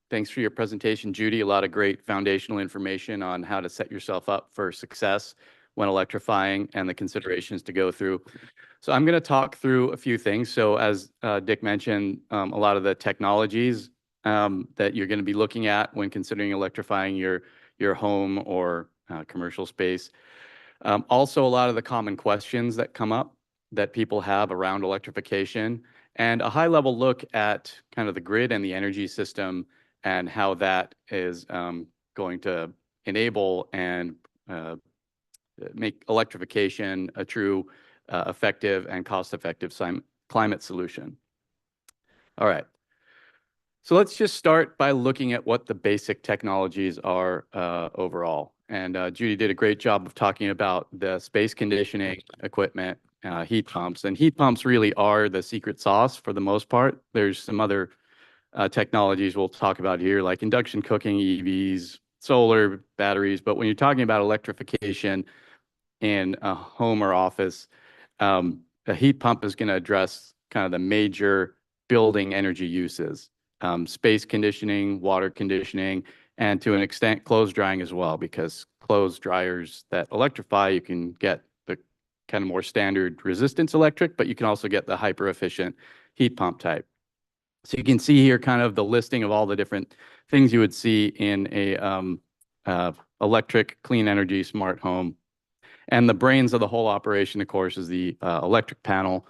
Thanks for your presentation, Judy. A lot of great foundational information on how to set yourself up for success when electrifying and the considerations to go through. So I'm going to talk through a few things. So as Dick mentioned, a lot of the technologies that you're going to be looking at when considering electrifying your home or commercial space. Also, a lot of the common questions that come up that people have around electrification, and a high-level look at kind of the grid and the energy system and how that is going to enable and make electrification a true, effective, and cost-effective climate solution. All right. So let's just start by looking at what the basic technologies are overall. And Judy did a great job of talking about the space conditioning equipment, heat pumps. And heat pumps really are the secret sauce for the most part. There's some other technologies we'll talk about here, like induction cooking, EVs, solar, batteries. But when you're talking about electrification in a home or office, a heat pump is going to address kind of the major building energy uses. Space conditioning, water conditioning, and to an extent, clothes drying as well, because clothes dryers that electrify, you can get the kind of more standard resistance electric, but you can also get the hyper efficient heat pump type. So you can see here kind of the listing of all the different things you would see in a electric, clean energy, smart home. And the brains of the whole operation, of course, is the electric panel.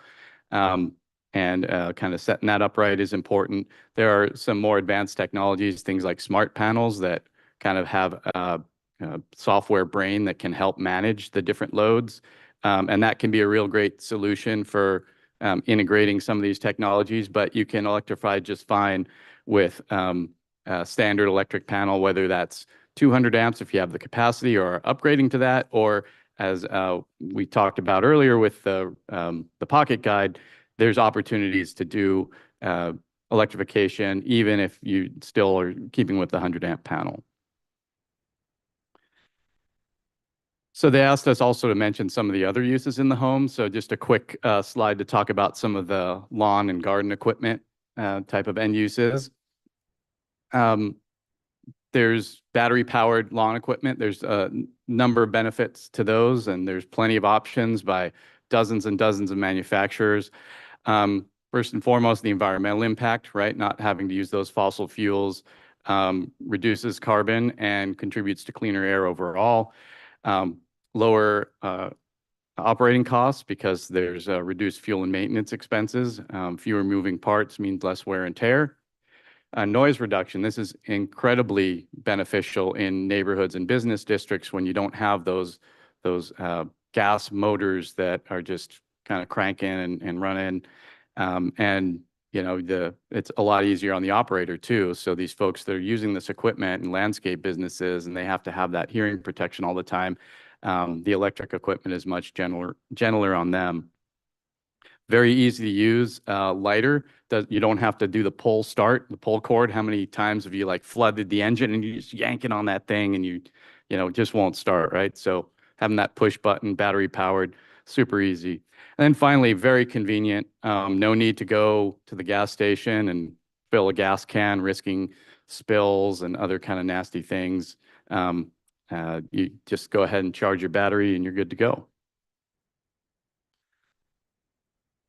And kind of setting that up right is important. There are some more advanced technologies, things like smart panels that kind of have a software brain that can help manage the different loads. And that can be a real great solution for integrating some of these technologies, but you can electrify just fine with a standard electric panel, whether that's 200 amps if you have the capacity or upgrading to that, or as we talked about earlier with the pocket guide, there's opportunities to do electrification, even if you still are keeping with the 100 amp panel. So they asked us also to mention some of the other uses in the home. So just a quick slide to talk about some of the lawn and garden equipment type of end uses. There's battery-powered lawn equipment. There's a number of benefits to those, and there's plenty of options by dozens and dozens of manufacturers. First and foremost, the environmental impact, right? Not having to use those fossil fuels reduces carbon and contributes to cleaner air overall. Lower operating costs because there's reduced fuel and maintenance expenses. Fewer moving parts means less wear and tear. Noise reduction. This is incredibly beneficial in neighborhoods and business districts when you don't have those gas motors that are just kind of cranking and running. And you know, it's a lot easier on the operator too. So these folks that are using this equipment in landscape businesses and they have to have that hearing protection all the time, the electric equipment is much gentler on them. Very easy to use, lighter. You don't have to do the pull start, the pull cord. How many times have you like flooded the engine and you just yanking on that thing and you know, it just won't start, right? So having that push button, battery powered, super easy. And then finally, very convenient. No need to go to the gas station and fill a gas can, risking spills and other kind of nasty things. You just go ahead and charge your battery and you're good to go.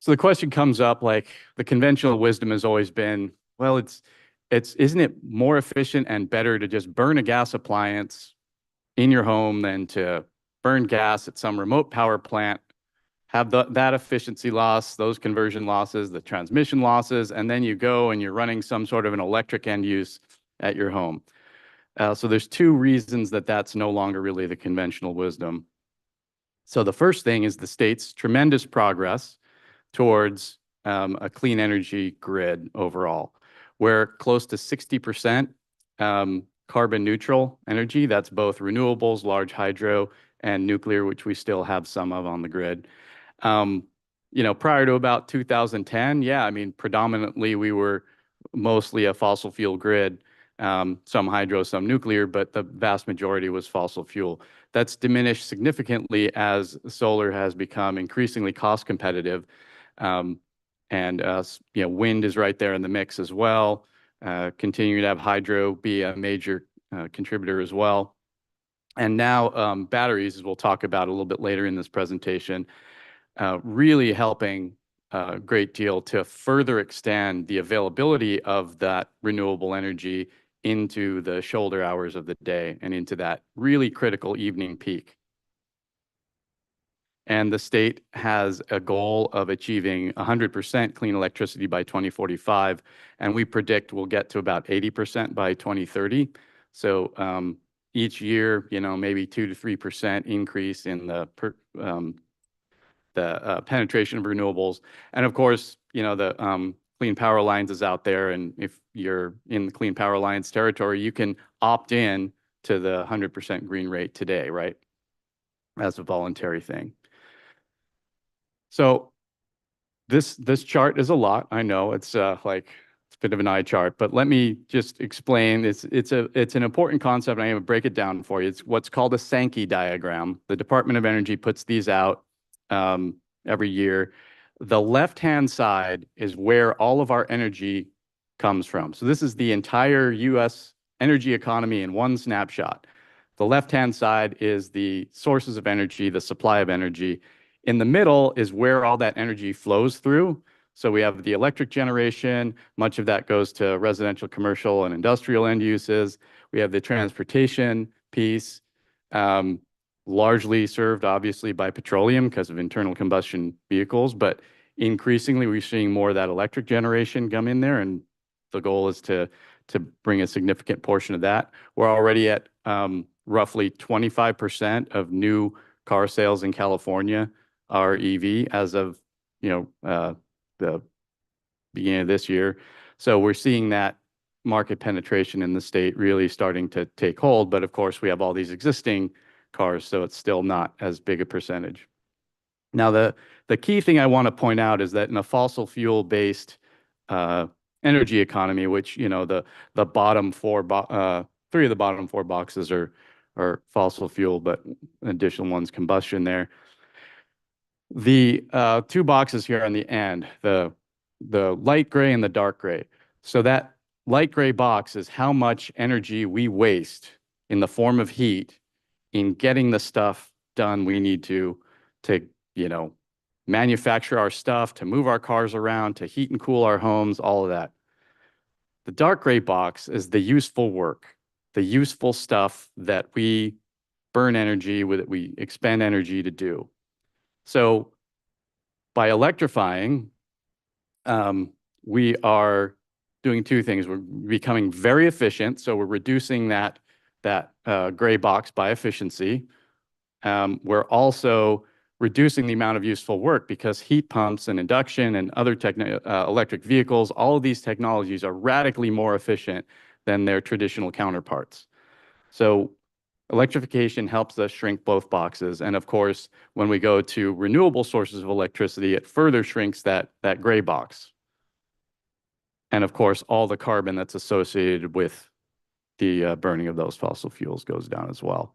So the question comes up, like the conventional wisdom has always been, well, isn't it more efficient and better to just burn a gas appliance in your home than to burn gas at some remote power plant, have that efficiency loss, those conversion losses, the transmission losses, and then you go and you're running some sort of an electric end use at your home. So there's two reasons that that's no longer really the conventional wisdom. So the first thing is the state's tremendous progress towards a clean energy grid overall, where close to 60% carbon neutral energy. That's both renewables, large hydro, and nuclear, which we still have some of on the grid. Prior to about 2010, yeah, I mean, predominantly we were mostly a fossil fuel grid, some hydro, some nuclear, but the vast majority was fossil fuel. That's diminished significantly as solar has become increasingly cost competitive. Wind is right there in the mix as well. Continuing to have hydro be a major contributor as well. And now batteries, as we'll talk about a little bit later in this presentation, really helping a great deal to further extend the availability of that renewable energy into the shoulder hours of the day and into that really critical evening peak. And the state has a goal of achieving 100% clean electricity by 2045, and we predict we'll get to about 80% by 2030. So each year, maybe 2 to 3% increase in the penetration of renewables. And of course, the Clean Power Alliance is out there, and if you're in the Clean Power Alliance territory, you can opt in to the 100% green rate today, right? As a voluntary thing. So this chart is a lot. I know it's it's a bit of an eye chart, but let me just explain. It's an important concept. I'm going to break it down for you. It's what's called a Sankey diagram. The Department of Energy puts these out every year. The left-hand side is where all of our energy comes from. So this is the entire U.S. energy economy in one snapshot. The left-hand side is the sources of energy, the supply of energy. In the middle is where all that energy flows through. So we have the electric generation. Much of that goes to residential, commercial, and industrial end uses. We have the transportation piece, largely served, obviously, by petroleum because of internal combustion vehicles. But increasingly, we're seeing more of that electric generation come in there. And the goal is to bring a significant portion of that. We're already at roughly 25% of new car sales in California are EV as of the beginning of this year. So we're seeing that market penetration in the state really starting to take hold. But of course, we have all these existing cars, so it's still not as big a percentage. Now, the key thing I want to point out is that in a fossil fuel based energy economy, which the bottom three of the bottom four boxes are fossil fuel, but additional one's combustion there. The two boxes here on the end, the light gray and the dark gray. So that light gray box is how much energy we waste in the form of heat in getting the stuff done we need to manufacture our stuff, to move our cars around, to heat and cool our homes, all of that. The dark gray box is the useful work, the useful stuff that we burn energy with, that we expend energy to do. So by electrifying, we are doing two things. We're becoming very efficient, so we're reducing that gray box by efficiency. We're also reducing the amount of useful work because heat pumps and induction and other electric vehicles, all of these technologies are radically more efficient than their traditional counterparts. So electrification helps us shrink both boxes. And of course, when we go to renewable sources of electricity, it further shrinks that gray box. And of course, all the carbon that's associated with the burning of those fossil fuels goes down as well.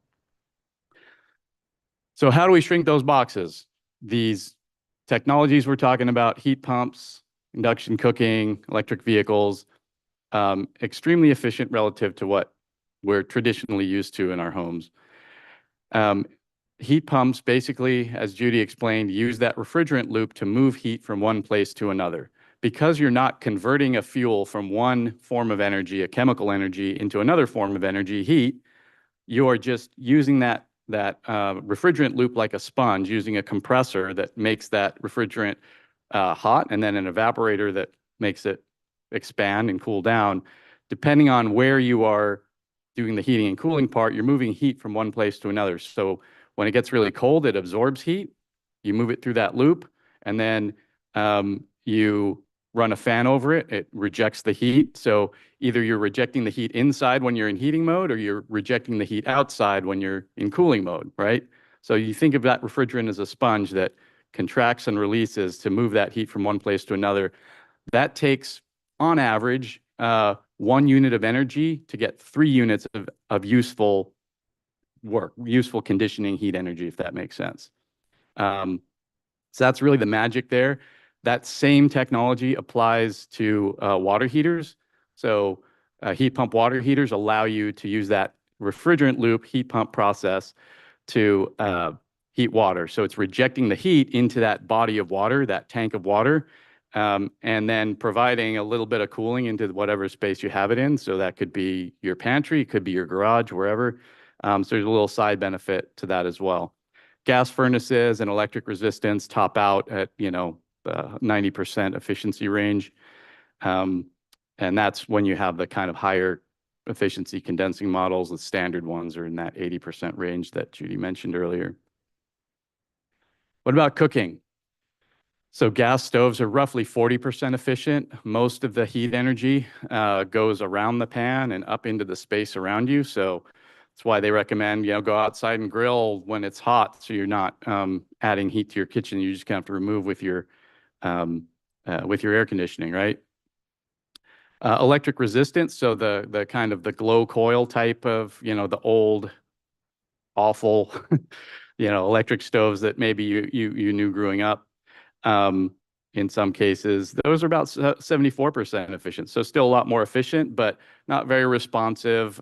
So how do we shrink those boxes? These technologies we're talking about, heat pumps, induction cooking, electric vehicles, extremely efficient relative to what we're traditionally used to in our homes. Heat pumps, basically, as Judy explained, use that refrigerant loop to move heat from one place to another. Because you're not converting a fuel from one form of energy, a chemical energy, into another form of energy, heat, you are just using that refrigerant loop like a sponge, using a compressor that makes that refrigerant hot, and then an evaporator that makes it expand and cool down. Depending on where you are doing the heating and cooling part, you're moving heat from one place to another. So when it gets really cold, it absorbs heat. You move it through that loop, and then you run a fan over it, it rejects the heat. So either you're rejecting the heat inside when you're in heating mode, or you're rejecting the heat outside when you're in cooling mode, right? So you think of that refrigerant as a sponge that contracts and releases to move that heat from one place to another. That takes, on average, 1 unit of energy to get 3 units of useful work, useful conditioning heat energy, if that makes sense. So that's really the magic there. That same technology applies to water heaters. So heat pump water heaters allow you to use that refrigerant loop heat pump process to heat water. So it's rejecting the heat into that body of water, that tank of water, and then providing a little bit of cooling into whatever space you have it in. So that could be your pantry, it could be your garage, wherever. So there's a little side benefit to that as well. Gas furnaces and electric resistance top out at, 90% efficiency range. And that's when you have the kind of higher efficiency condensing models. The standard ones are in that 80% range that Judy mentioned earlier. What about cooking? So gas stoves are roughly 40% efficient. Most of the heat energy goes around the pan and up into the space around you. So that's why they recommend, go outside and grill when it's hot, so you're not adding heat to your kitchen. You just kind of have to remove with your air conditioning, right? Electric resistance, so the kind of the glow coil type of, the old, awful, electric stoves that maybe you knew growing up. In some cases, those are about 74% efficient. So still a lot more efficient, but not very responsive.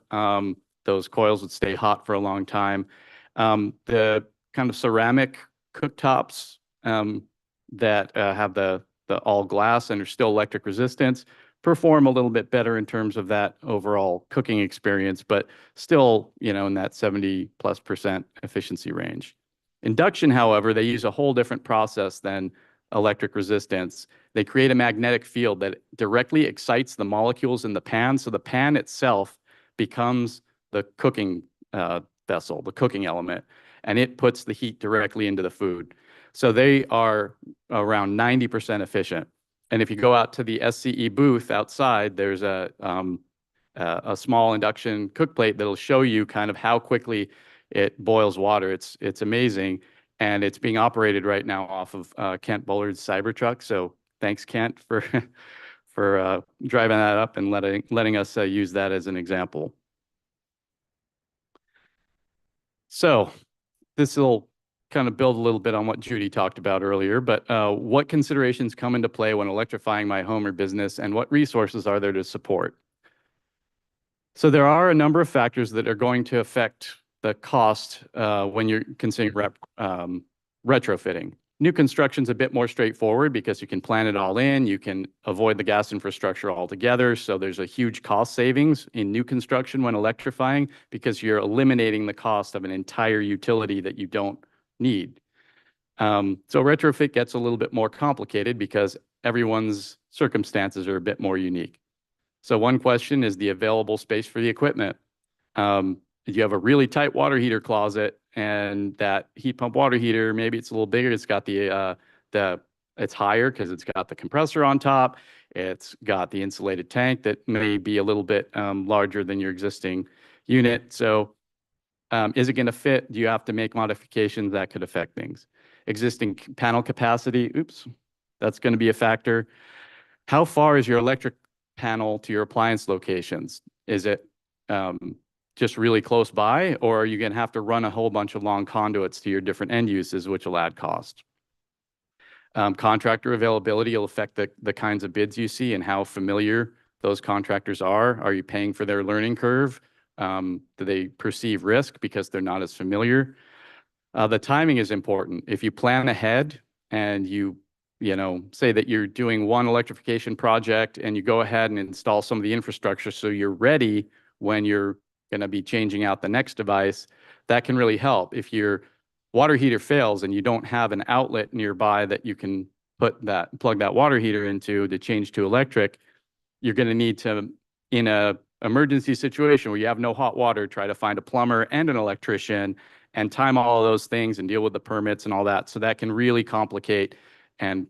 Those coils would stay hot for a long time. The kind of ceramic cooktops that have the all glass and are still electric resistance perform a little bit better in terms of that overall cooking experience, but still, in that 70+% efficiency range. Induction, however, they use a whole different process than electric resistance. They create a magnetic field that directly excites the molecules in the pan. So the pan itself becomes the cooking vessel, the cooking element, and it puts the heat directly into the food. So they are around 90% efficient. And if you go out to the SCE booth outside, there's a small induction cook plate that'll show you kind of how quickly it boils water. It's amazing. And it's being operated right now off of Kent Bullard's Cybertruck. So thanks, Kent, for driving that up and letting us use that as an example. So this will kind of build a little bit on what Judy talked about earlier, but what considerations come into play when electrifying my home or business, and what resources are there to support? So there are a number of factors that are going to affect the cost when you're considering retrofitting. New construction's a bit more straightforward because you can plan it all in, you can avoid the gas infrastructure altogether. So there's a huge cost savings in new construction when electrifying because you're eliminating the cost of an entire utility that you don't need. So retrofit gets a little bit more complicated because everyone's circumstances are a bit more unique. So one question is the available space for the equipment. If you have a really tight water heater closet and that heat pump water heater, maybe it's a little bigger, it's got it's higher because it's got the compressor on top, it's got the insulated tank that may be a little bit larger than your existing unit. So is it going to fit? Do you have to make modifications that could affect things? Existing panel capacity, that's going to be a factor. How far is your electric panel to your appliance locations? Is it just really close by, or are you going to have to run a whole bunch of long conduits to your different end uses, which will add cost? Contractor availability will affect the kinds of bids you see and how familiar those contractors are. Are you paying for their learning curve? Do they perceive risk because they're not as familiar? The timing is important. If you plan ahead and you say that you're doing one electrification project and you go ahead and install some of the infrastructure so you're ready when you're going to be changing out the next device, that can really help. If your water heater fails and you don't have an outlet nearby that you can plug that water heater into to change to electric, you're going to need to, in a emergency situation where you have no hot water, try to find a plumber and an electrician and time all of those things and deal with the permits and all that. So that can really complicate and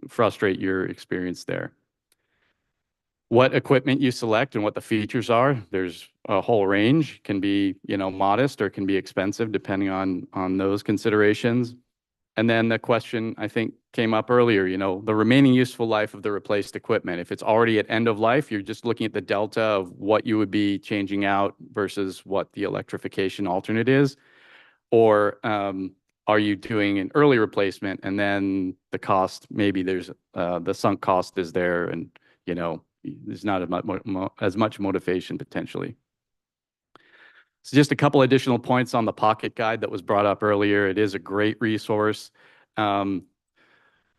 frustrate your experience there. What equipment you select and what the features are, there's a whole range. Can be, modest or can be expensive depending on those considerations. And then the question I think came up earlier, the remaining useful life of the replaced equipment. If it's already at end of life, you're just looking at the delta of what you would be changing out versus what the electrification alternate is. Or are you doing an early replacement and then the cost, maybe there's the sunk cost is there and, there's not as much motivation potentially. So just a couple additional points on the pocket guide that was brought up earlier. It is a great resource.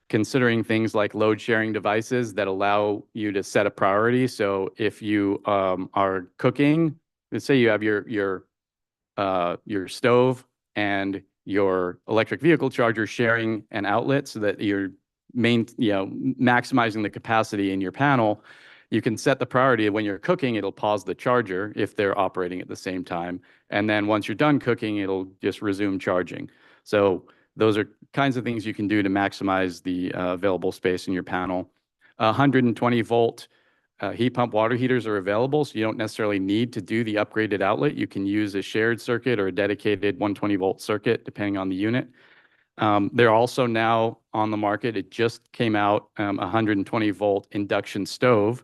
Considering things like load sharing devices that allow you to set a priority. So if you are cooking, let's say you have your stove and your electric vehicle charger sharing an outlet so that you're maximizing the capacity in your panel. You can set the priority. When you're cooking, it'll pause the charger if they're operating at the same time. And then once you're done cooking, it'll just resume charging. So those are kinds of things you can do to maximize the available space in your panel. 120 volt heat pump water heaters are available, so you don't necessarily need to do the upgraded outlet. You can use a shared circuit or a dedicated 120 volt circuit, depending on the unit. They're also now on the market. It just came out, 120 volt induction stove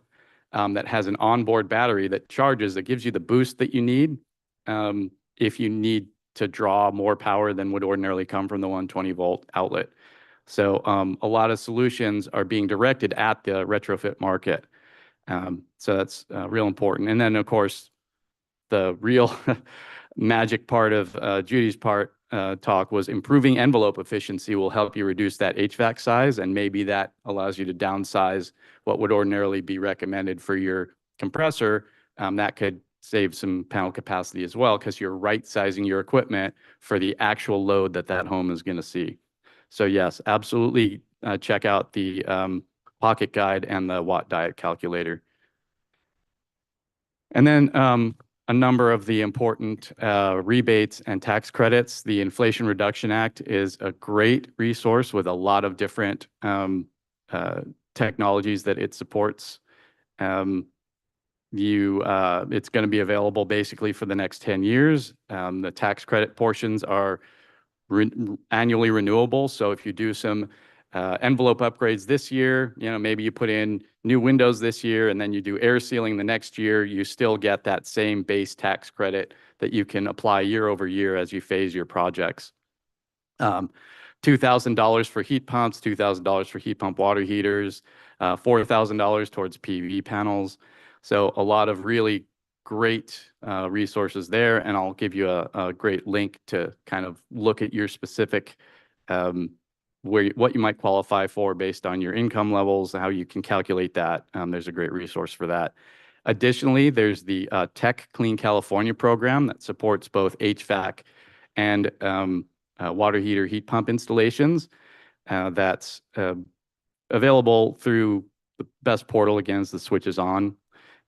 that has an onboard battery that charges, that gives you the boost that you need if you need to draw more power than would ordinarily come from the 120 volt outlet. So a lot of solutions are being directed at the retrofit market. So that's real important. And then, of course, the real magic part of Judy's talk was improving envelope efficiency will help you reduce that HVAC size, and maybe that allows you to downsize what would ordinarily be recommended for your compressor. That could save some panel capacity as well because you're right-sizing your equipment for the actual load that home is going to see. So yes, absolutely check out the pocket guide and the watt diet calculator. And then a number of the important rebates and tax credits. The Inflation Reduction Act is a great resource with a lot of different technologies that it supports. It's going to be available basically for the next 10 years. The tax credit portions are annually renewable. So if you do some envelope upgrades this year, maybe you put in new windows this year and then you do air sealing the next year, you still get that same base tax credit that you can apply year over year as you phase your projects. $2,000 for heat pumps, $2,000 for heat pump water heaters, $4,000 towards PV panels. So a lot of really great resources there. And I'll give you a great link to kind of look at your specific what you might qualify for based on your income levels, how you can calculate that. There's a great resource for that. Additionally, there's the Tech Clean California program that supports both HVAC and water heater heat pump installations. That's available through the best portal, again, is the Switches On.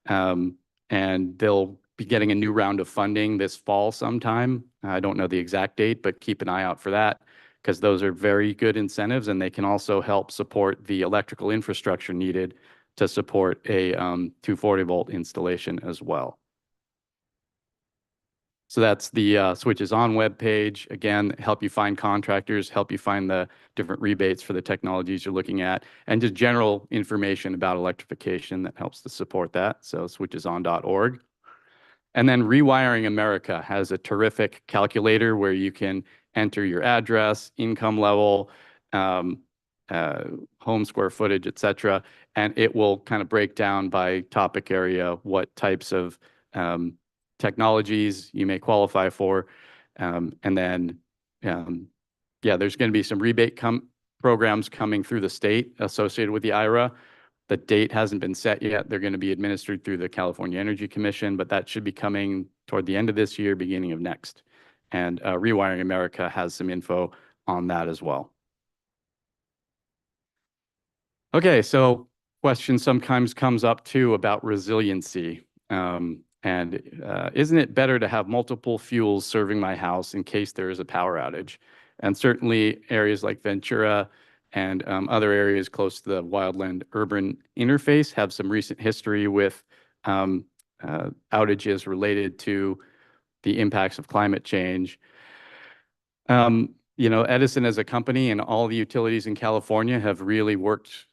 And they'll be getting a new round of funding this fall sometime. I don't know the exact date, but keep an eye out for that, because those are very good incentives, and they can also help support the electrical infrastructure needed to support a 240 volt installation as well. So that's the Switches On webpage. Again, help you find contractors, help you find the different rebates for the technologies you're looking at, and just general information about electrification that helps to support that. So switcheson.org. And then Rewiring America has a terrific calculator where you can enter your address, income level, home square footage, et cetera, and it will kind of break down by topic area what types of technologies you may qualify for. And then, yeah, there's going to be some rebate programs coming through the state associated with the IRA. The date hasn't been set yet. They're going to be administered through the California Energy Commission, but that should be coming toward the end of this year, beginning of next. And Rewiring America has some info on that as well. Okay, so question sometimes comes up too about resiliency. Isn't it better to have multiple fuels serving my house in case there is a power outage? And certainly areas like Ventura and other areas close to the wildland urban interface have some recent history with outages related to the impacts of climate change. Edison as a company and all the utilities in California have really worked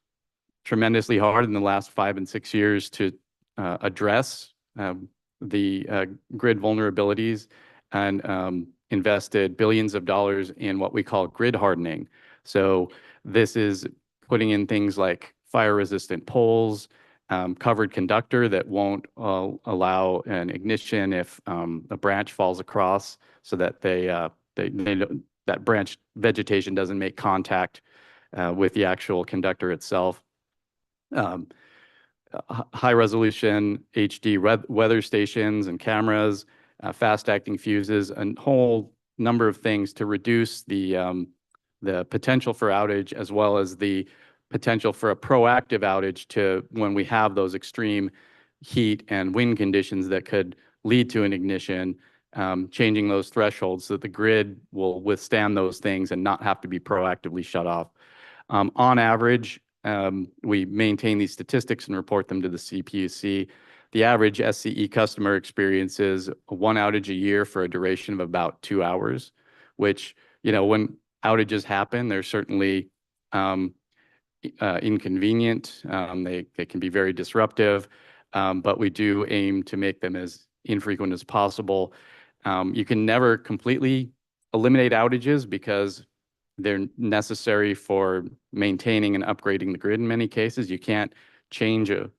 tremendously hard in the last 5 and 6 years to address the grid vulnerabilities and invested billions of dollars in what we call grid hardening. So this is putting in things like fire-resistant poles, covered conductor that won't allow an ignition if a branch falls across, so that that branch vegetation doesn't make contact with the actual conductor itself. High resolution HD weather stations and cameras, fast acting fuses, a whole number of things to reduce the potential for outage, as well as the potential for a proactive outage to when we have those extreme heat and wind conditions that could lead to an ignition, changing those thresholds so that the grid will withstand those things and not have to be proactively shut off. On average, we maintain these statistics and report them to the CPUC. The average SCE customer experiences 1 outage a year for a duration of about 2 hours, which, when outages happen, they're certainly inconvenient. They can be very disruptive, but we do aim to make them as infrequent as possible. You can never completely eliminate outages because they're necessary for maintaining and upgrading the grid in many cases. You can't change a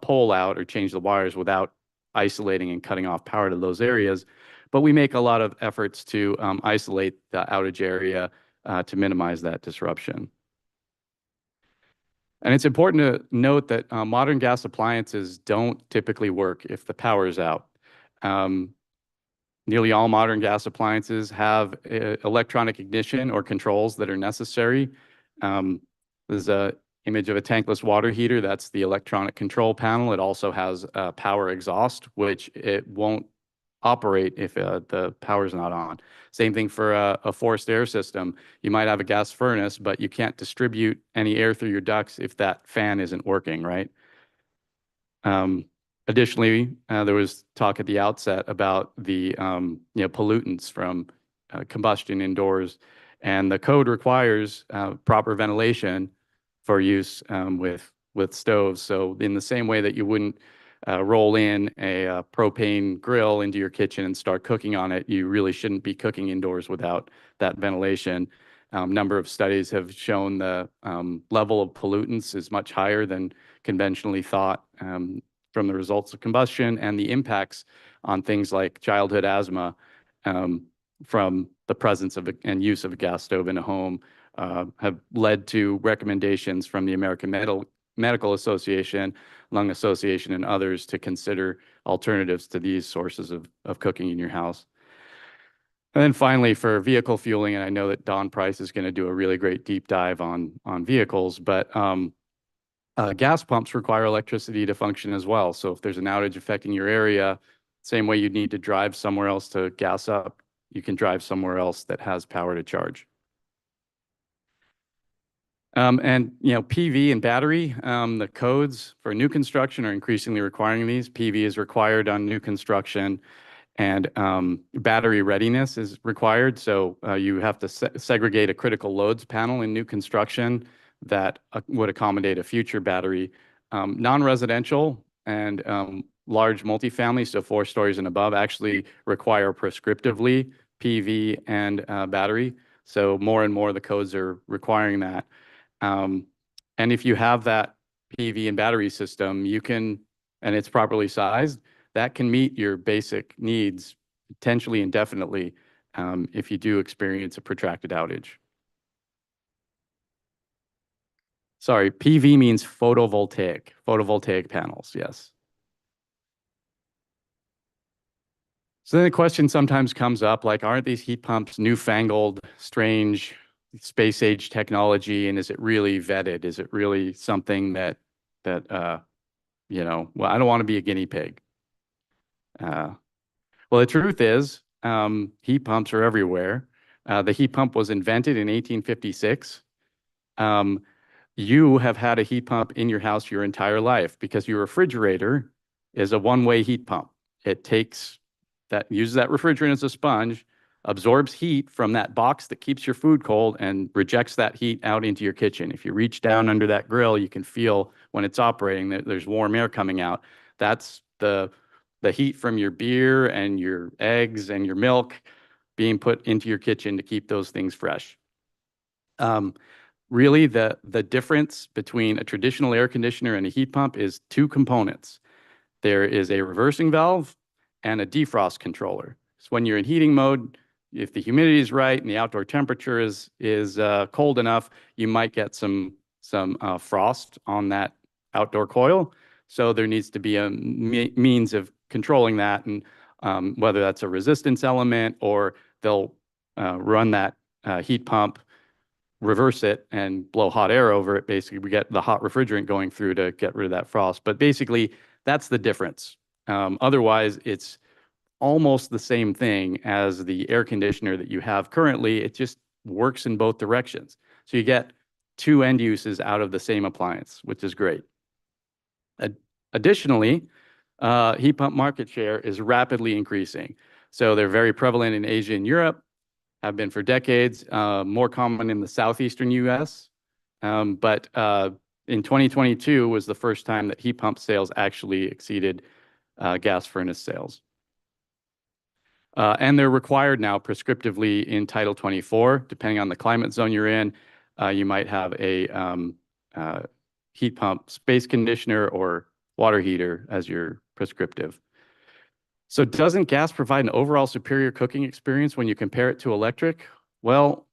pole out or change the wires without isolating and cutting off power to those areas. But we make a lot of efforts to isolate the outage area to minimize that disruption. And it's important to note that modern gas appliances don't typically work if the power is out. Nearly all modern gas appliances have electronic ignition or controls that are necessary. There's an image of a tankless water heater. That's the electronic control panel. It also has a power exhaust, which it won't operate if the power is not on. Same thing for a forced air system. You might have a gas furnace, but you can't distribute any air through your ducts if that fan isn't working, right? Additionally, there was talk at the outset about the pollutants from combustion indoors, and the code requires proper ventilation for use with stoves. So in the same way that you wouldn't roll in a propane grill into your kitchen and start cooking on it, you really shouldn't be cooking indoors without that ventilation. Number of studies have shown the level of pollutants is much higher than conventionally thought from the results of combustion, and the impacts on things like childhood asthma from the presence of and use of a gas stove in a home have led to recommendations from the American Medical Association, Lung Association, and others to consider alternatives to these sources of cooking in your house. And then finally, for vehicle fueling, and I know that Don Price is going to do a really great deep dive on vehicles, but gas pumps require electricity to function as well. So if there's an outage affecting your area, same way you'd need to drive somewhere else to gas up, you can drive somewhere else that has power to charge. And PV and battery, the codes for new construction are increasingly requiring these. PV is required on new construction, and battery readiness is required. So you have to segregate a critical loads panel in new construction that would accommodate a future battery. Non-residential and large multifamily, so 4 stories and above, actually require prescriptively PV and battery. So more and more the codes are requiring that. And if you have that PV and battery system, you can, and it's properly sized, that can meet your basic needs potentially indefinitely if you do experience a protracted outage. Sorry, PV means photovoltaic panels, yes. So then the question sometimes comes up, like, aren't these heat pumps newfangled, strange, space-age technology, and is it really vetted? Is it really something that well, I don't want to be a guinea pig. Well, the truth is, heat pumps are everywhere. The heat pump was invented in 1856. you have had a heat pump in your house your entire life because your refrigerator is a one-way heat pump. It uses that refrigerant as a sponge, absorbs heat from that box that keeps your food cold and rejects that heat out into your kitchen. If you reach down under that grill, you can feel when it's operating that there's warm air coming out. That's the heat from your beer and your eggs and your milk being put into your kitchen to keep those things fresh. Really, the difference between a traditional air conditioner and a heat pump is two components. There is a reversing valve and a defrost controller. So when you're in heating mode, if the humidity is right and the outdoor temperature is cold enough, you might get some frost on that outdoor coil. So there needs to be a means of controlling that, and whether that's a resistance element or they'll run that heat pump, reverse it, and blow hot air over it. Basically, we get the hot refrigerant going through to get rid of that frost. But basically, that's the difference. Otherwise, it's almost the same thing as the air conditioner that you have currently. It just works in both directions. So you get two end uses out of the same appliance, which is great. Additionally, heat pump market share is rapidly increasing. So they're very prevalent in Asia and Europe, have been for decades, more common in the southeastern US. But in 2022 was the first time that heat pump sales actually exceeded gas furnace sales. And they're required now prescriptively in Title 24, depending on the climate zone you're in. You might have a heat pump space conditioner or water heater as your prescriptive. So doesn't gas provide an overall superior cooking experience when you compare it to electric? Well,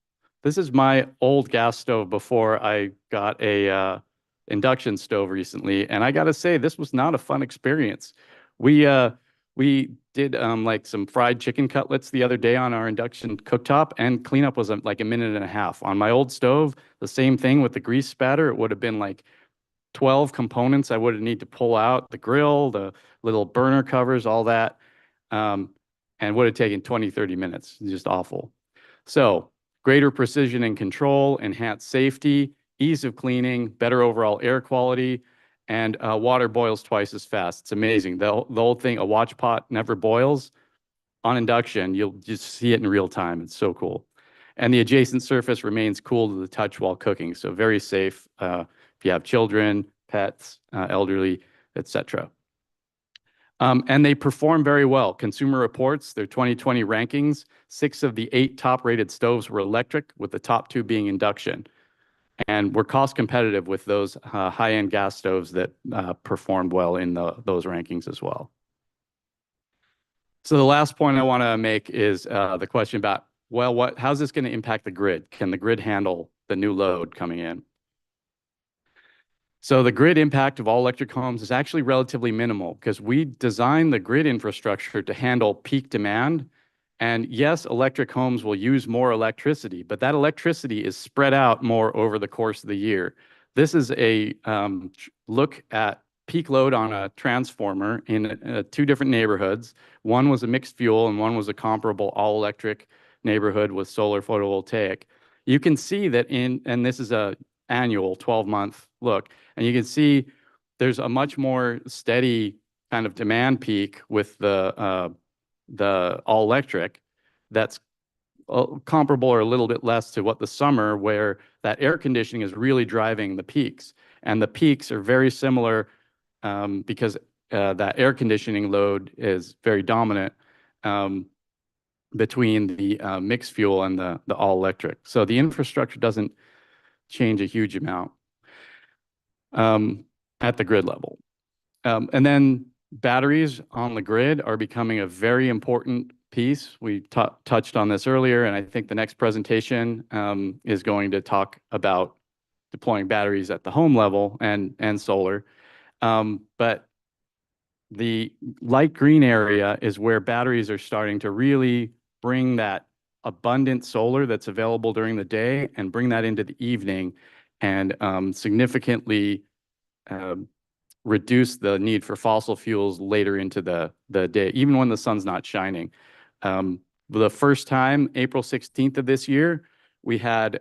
this is my old gas stove before I got a induction stove recently, and I gotta say, this was not a fun experience. We did like some fried chicken cutlets the other day on our induction cooktop, and cleanup was like a minute and a half. On my old stove, the same thing with the grease spatter. It would have been like 12 components I would need to pull out: the grill, the little burner covers, all that. And would have taken 20, 30 minutes. Just awful. So greater precision and control, enhanced safety, ease of cleaning, better overall air quality, and water boils twice as fast. It's amazing. The old thing, a watch pot never boils. On induction, you'll just see it in real time. It's so cool. And the adjacent surface remains cool to the touch while cooking. So very safe if you have children, pets, elderly, etc. And they perform very well. Consumer Reports, their 2020 rankings, 6 of the 8 top-rated stoves were electric, with the top 2 being induction. And we're cost competitive with those high-end gas stoves that performed well in those rankings as well. So the last point I want to make is the question about, well, how's this going to impact the grid? Can the grid handle the new load coming in? So the grid impact of all electric homes is actually relatively minimal because we designed the grid infrastructure to handle peak demand. And yes, electric homes will use more electricity, but that electricity is spread out more over the course of the year. This is a look at peak load on a transformer in 2 different neighborhoods. One was a mixed fuel and one was a comparable all-electric neighborhood with solar photovoltaic. You can see that and this is a annual 12-month look, and you can see there's a much more steady kind of demand peak with the all-electric that's comparable or a little bit less to what the summer, where that air conditioning is really driving the peaks. And the peaks are very similar because that air conditioning load is very dominant between the mixed fuel and the all-electric. So the infrastructure doesn't change a huge amount at the grid level. And then batteries on the grid are becoming a very important piece. We touched on this earlier, and I think the next presentation is going to talk about deploying batteries at the home level and solar. But the light green area is where batteries are starting to really bring that abundant solar that's available during the day and bring that into the evening and significantly reduce the need for fossil fuels later into the day, even when the sun's not shining. The first time, April 16th of this year, we had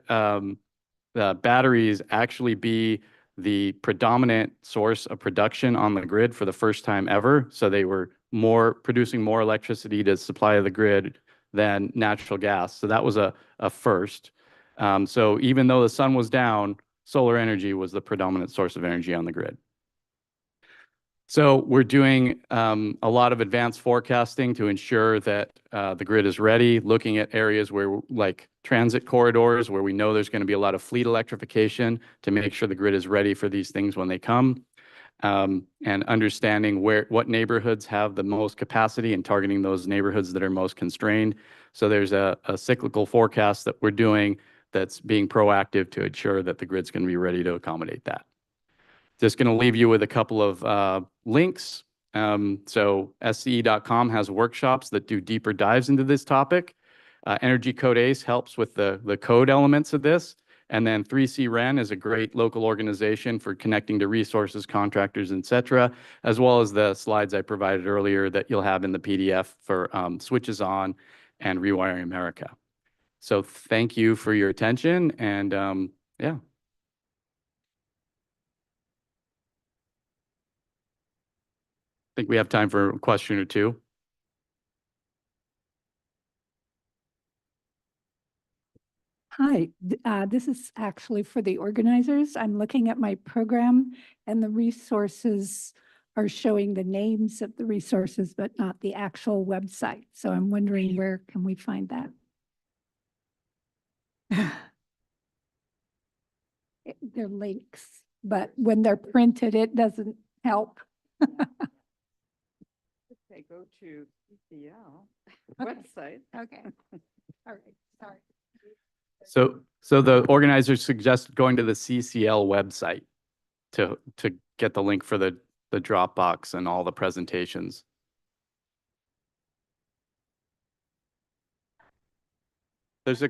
batteries actually be the predominant source of production on the grid for the first time ever. So they were producing more electricity to supply the grid than natural gas. So that was a first. So even though the sun was down, solar energy was the predominant source of energy on the grid. So we're doing a lot of advanced forecasting to ensure that the grid is ready, looking at areas where, like transit corridors, where we know there's going to be a lot of fleet electrification to make sure the grid is ready for these things when they come, and understanding what neighborhoods have the most capacity and targeting those neighborhoods that are most constrained. So there's a cyclical forecast that we're doing that's being proactive to ensure that the grid's going to be ready to accommodate that. Just going to leave you with a couple of links. So SCE.com has workshops that do deeper dives into this topic. Energy Code ACE helps with the code elements of this. And then 3C REN is a great local organization for connecting to resources, contractors, et cetera, as well as the slides I provided earlier that you'll have in the PDF for Switches On and Rewiring America. So thank you for your attention, and yeah. I think we have time for a question or two. Hi, this is actually for the organizers. I'm looking at my program and the resources are showing the names of the resources, but not the actual website. So I'm wondering, where can we find that? They're links, but when they're printed, it doesn't help. They go to ECL website. Okay. All right, sorry. So the organizers suggested going to the CCL website to get the link for the Dropbox and all the presentations. There's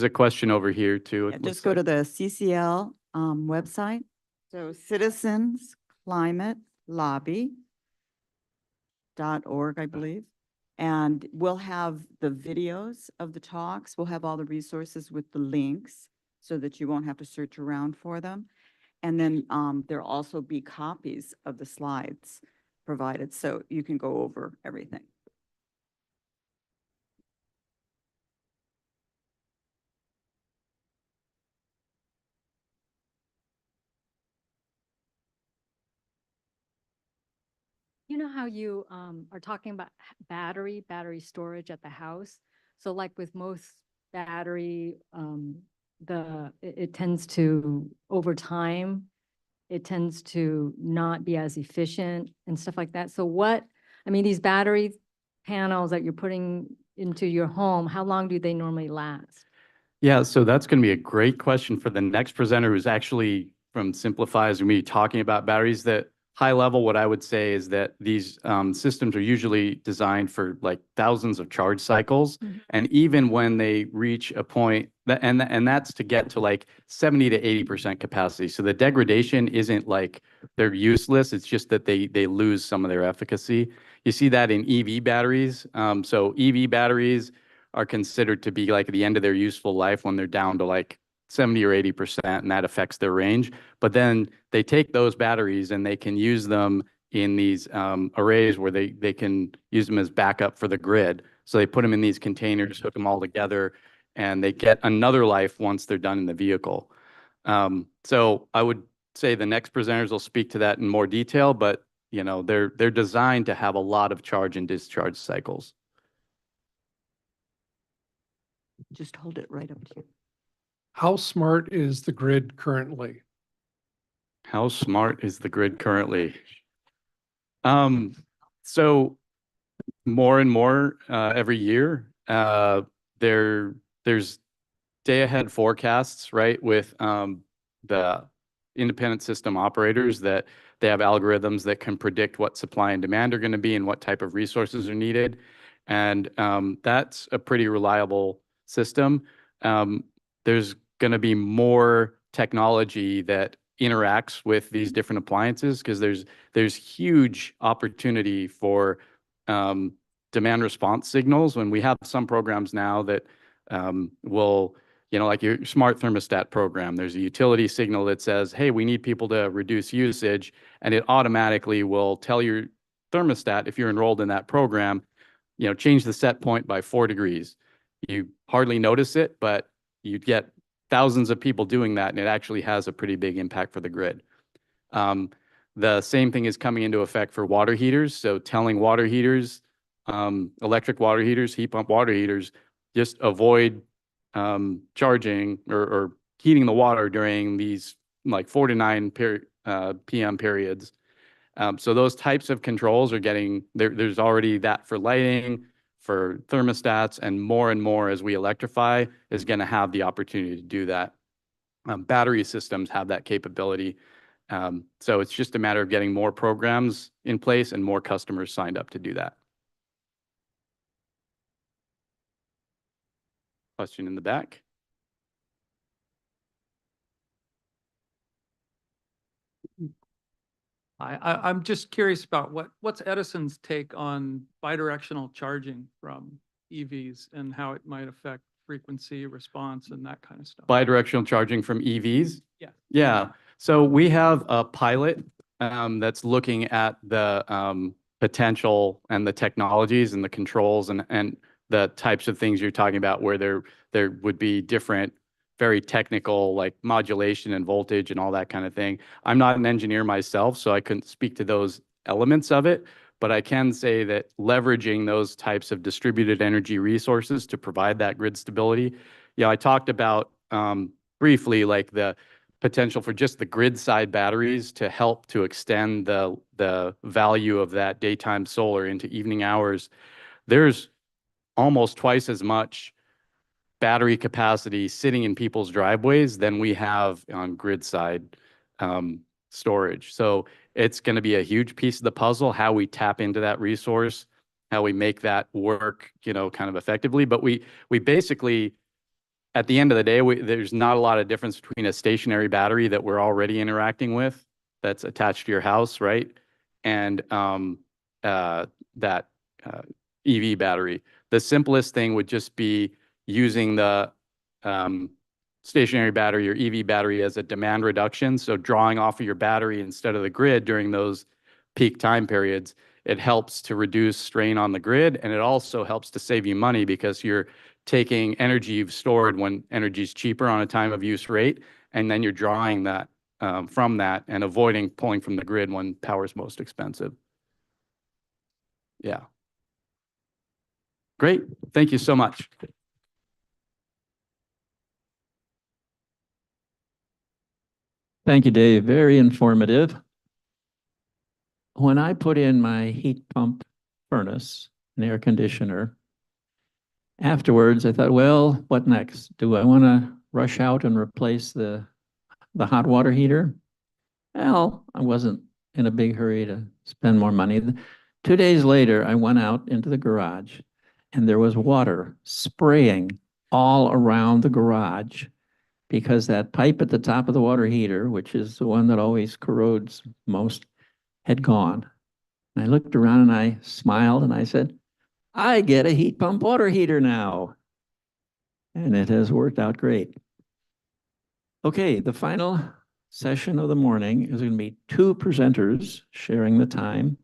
a question over here too. Yeah, just go to the CCL website. So Citizens Climate Lobby.org, I believe. And we'll have the videos of the talks. We'll have all the resources with the links so that you won't have to search around for them. And then there'll also be copies of the slides provided so you can go over everything. You know how you are talking about battery storage at the house? So like with most battery, it tends to, over time, it tends to not be as efficient and stuff like that. So these battery panels that you're putting into your home, how long do they normally last? Yeah, so that's going to be a great question for the next presenter, who's actually from Simplify, is going to be talking about batteries. That high level, what I would say is that these systems are usually designed for like thousands of charge cycles. Mm-hmm. And even when they reach a point and that's to get to like 70 to 80% capacity. So the degradation isn't like they're useless. It's just that they lose some of their efficacy. You see that in EV batteries. So EV batteries are considered to be like at the end of their useful life when they're down to like 70 or 80%, and that affects their range. But then they take those batteries and they can use them in these arrays where they can use them as backup for the grid. So they put them in these containers, hook them all together, and they get another life once they're done in the vehicle. So I would say the next presenters will speak to that in more detail, but you know, they're designed to have a lot of charge and discharge cycles. Just hold it right up to you. How smart is the grid currently? How smart is the grid currently? So more and more every year, there's day-ahead forecasts, right, with the independent system operators, that they have algorithms that can predict what supply and demand are going to be and what type of resources are needed. And that's a pretty reliable system. There's going to be more technology that interacts with these different appliances, because there's huge opportunity for demand response signals. When we have some programs now that will you know, like your smart thermostat program. There's a utility signal that says, hey, we need people to reduce usage, and it automatically will tell your thermostat, if you're enrolled in that program, you know, change the set point by 4 degrees. You hardly notice it, but you get thousands of people doing that, and it actually has a pretty big impact for the grid. The same thing is coming into effect for water heaters. So telling water heaters, electric water heaters, heat pump water heaters, just avoid charging or heating the water during these like 4 to 9 p.m. periods. So those types of controls are getting there. There's already that for lighting, for thermostats, and more as we electrify is going to have the opportunity to do that. Battery systems have that capability. So it's just a matter of getting more programs in place and more customers signed up to do that. Question in the back. I'm just curious about what's Edison's take on bidirectional charging from EVs and how it might affect frequency response and that kind of stuff. Bidirectional charging from EVs? Yeah. Yeah. So we have a pilot that's looking at the potential and the technologies and the controls and the types of things you're talking about where there would be different, very technical, like modulation and voltage and all that kind of thing. I'm not an engineer myself, so I couldn't speak to those elements of it, but I can say that leveraging those types of distributed energy resources to provide that grid stability. I talked about briefly like the potential for just the grid side batteries to help to extend the value of that daytime solar into evening hours. There's almost twice as much battery capacity sitting in people's driveways than we have on grid side storage. So it's going to be a huge piece of the puzzle, how we tap into that resource, how we make that work, kind of effectively. But we basically, at the end of the day, there's not a lot of difference between a stationary battery that we're already interacting with that's attached to your house, right? And that EV battery. The simplest thing would just be using the stationary battery or EV battery as a demand reduction. So drawing off of your battery instead of the grid during those peak time periods, it helps to reduce strain on the grid. And it also helps to save you money because you're taking energy you've stored when energy is cheaper on a time of use rate. And then you're drawing that from that and avoiding pulling from the grid when power is most expensive. Yeah. Great. Thank you so much. Thank you, Dave. Very informative. When I put in my heat pump furnace and air conditioner, afterwards I thought, well, what next? Do I want to rush out and replace the hot water heater? Well, I wasn't in a big hurry to spend more money. 2 days later, I went out into the garage and there was water spraying all around the garage because that pipe at the top of the water heater, which is the one that always corrodes most, had gone. And I looked around and I smiled and I said, I get a heat pump water heater now. And it has worked out great. Okay, the final session of the morning is going to be 2 presenters sharing the time.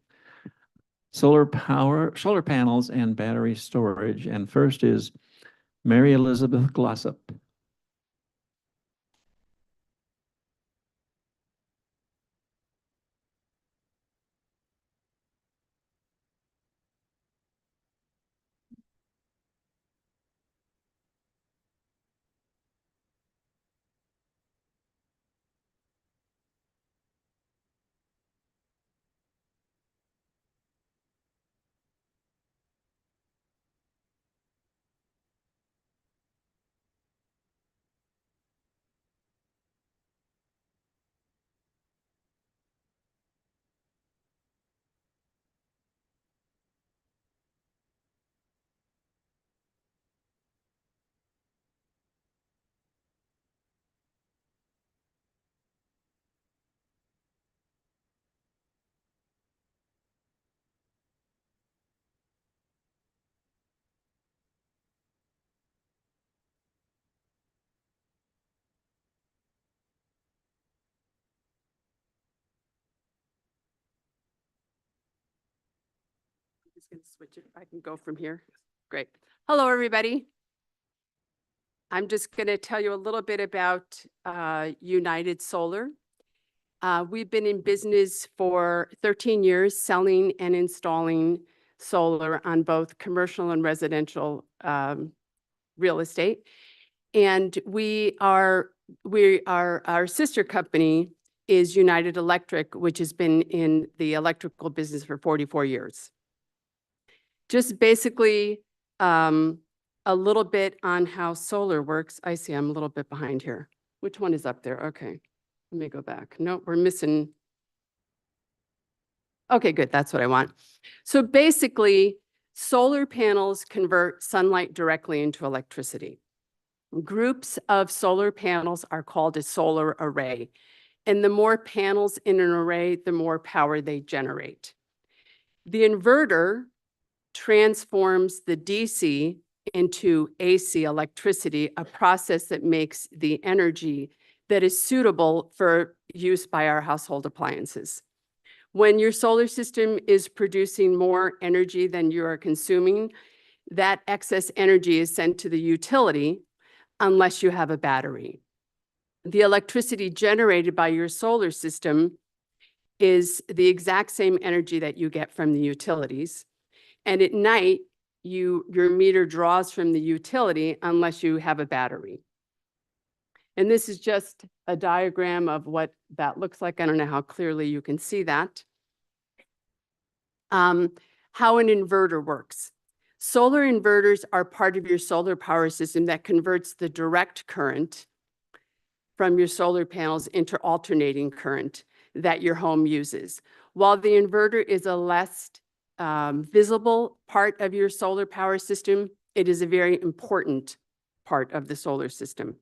Solar panels and battery storage. And first is Mary Elizabeth Glossop. just going to switch it. I can go from here. Great. Hello, everybody. I'm just going to tell you a little bit about United Solar. We've been in business for 13 years, selling and installing solar on both commercial and residential real estate. And our sister company is United Electric, which has been in the electrical business for 44 years. Just basically a little bit on how solar works. I see I'm a little bit behind here. Which one is up there? Okay, let me go back. No, we're missing. Okay, good, that's what I want. So basically, solar panels convert sunlight directly into electricity. Groups of solar panels are called a solar array. And the more panels in an array, the more power they generate. The inverter transforms the DC into AC electricity, a process that makes the energy that is suitable for use by our household appliances. When your solar system is producing more energy than you are consuming, that excess energy is sent to the utility unless you have a battery. The electricity generated by your solar system is the exact same energy that you get from the utilities. And at night, your meter draws from the utility unless you have a battery. And this is just a diagram of what that looks like. I don't know how clearly you can see that. How an inverter works. Solar inverters are part of your solar power system that converts the direct current from your solar panels into alternating current that your home uses. While the inverter is a less visible part of your solar power system, it is a very important part of the solar system.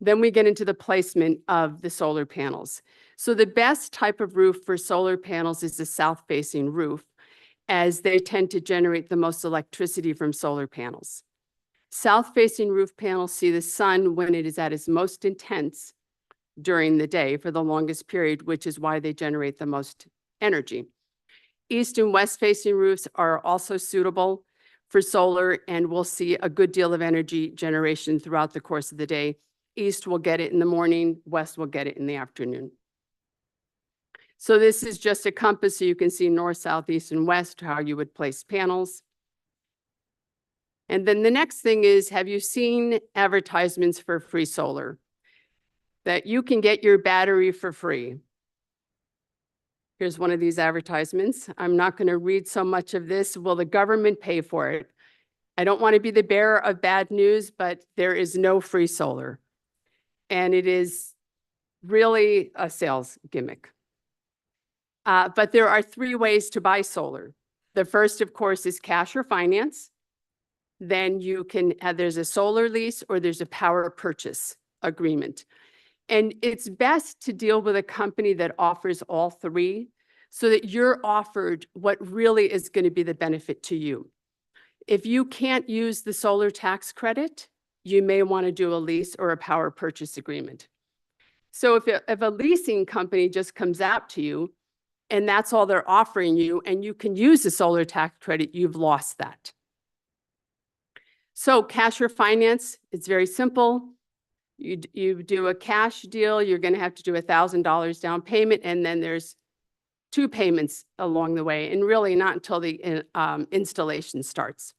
Then we get into the placement of the solar panels. So the best type of roof for solar panels is the south-facing roof, as they tend to generate the most electricity from solar panels. South-facing roof panels see the sun when it is at its most intense during the day for the longest period, which is why they generate the most energy. East and west-facing roofs are also suitable for solar and will see a good deal of energy generation throughout the course of the day. East will get it in the morning, west will get it in the afternoon. So this is just a compass so you can see north, south, east, and west, how you would place panels. And then the next thing is, have you seen advertisements for free solar? That you can get your battery for free. Here's one of these advertisements. I'm not going to read so much of this. Will the government pay for it? I don't want to be the bearer of bad news, but there is no free solar. And it is really a sales gimmick. But there are 3 ways to buy solar. The first, of course, is cash or finance. Then you can, there's a solar lease or there's a power purchase agreement. And it's best to deal with a company that offers all 3 so that you're offered what really is going to be the benefit to you. If you can't use the solar tax credit, you may want to do a lease or a power purchase agreement. So if a leasing company just comes out to you and that's all they're offering you and you can use the solar tax credit, you've lost that. So cash or finance, it's very simple. You do a cash deal, you're going to have to do $1,000 down payment, and then there's 2 payments along the way, and really not until the installation starts.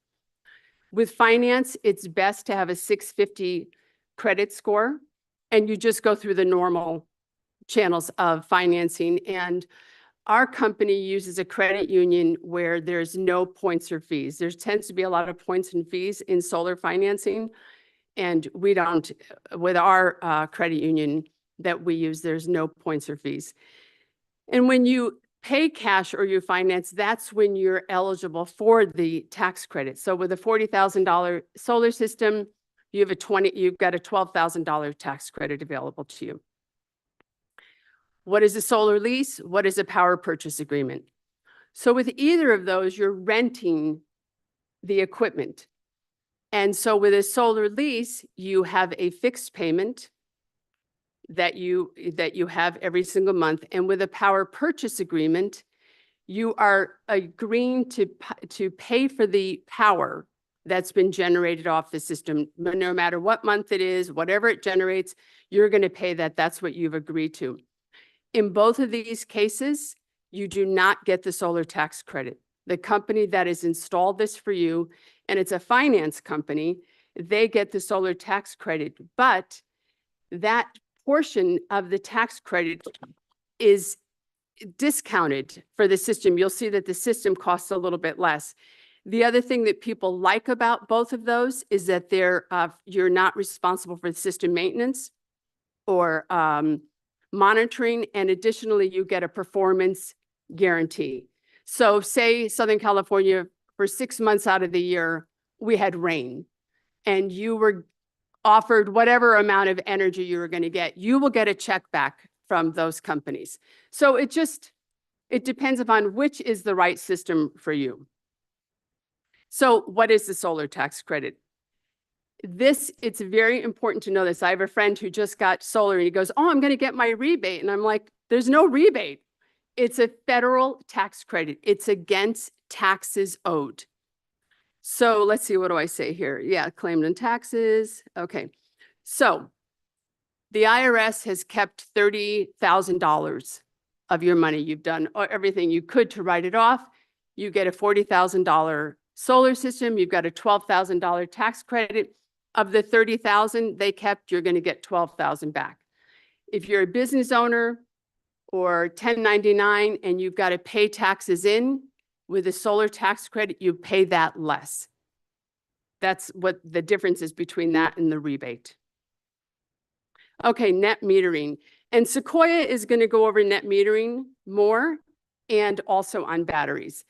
With finance, it's best to have a 650 credit score, and you just go through the normal channels of financing. And our company uses a credit union where there's no points or fees. There tends to be a lot of points and fees in solar financing. And we don't, with our credit union that we use, there's no points or fees. And when you pay cash or you finance, that's when you're eligible for the tax credit. So with a $40,000 solar system, you've got a $12,000 tax credit available to you. What is a solar lease? What is a power purchase agreement? So with either of those, you're renting the equipment. And so with a solar lease, you have a fixed payment that you have every single month. And with a power purchase agreement, you are agreeing to pay for the power that's been generated off the system. No matter what month it is, whatever it generates, you're going to pay that. That's what you've agreed to. In both of these cases, you do not get the solar tax credit. The company that has installed this for you, and it's a finance company, they get the solar tax credit, but that portion of the tax credit is discounted for the system. You'll see that the system costs a little bit less. The other thing that people like about both of those is that you're not responsible for the system maintenance or monitoring, and additionally, you get a performance guarantee. So say Southern California, for 6 months out of the year, we had rain, and you were offered whatever amount of energy you were going to get, you will get a check back from those companies. So it depends upon which is the right system for you. So what is the solar tax credit? It's very important to know this. I have a friend who just got solar and he goes, oh, I'm going to get my rebate. And I'm like, there's no rebate. It's a federal tax credit. It's against taxes owed. So let's see, what do I say here? Yeah, claimed in taxes. Okay. So the IRS has kept $30,000 of your money. You've done everything you could to write it off. You get a $40,000 solar system. You've got a $12,000 tax credit. Of the $30,000 they kept, you're going to get $12,000 back. If you're a business owner or 1099 and you've got to pay taxes in with a solar tax credit, you pay that less. That's what the difference is between that and the rebate. Okay, net metering. And Sequoia is going to go over net metering more and also on batteries.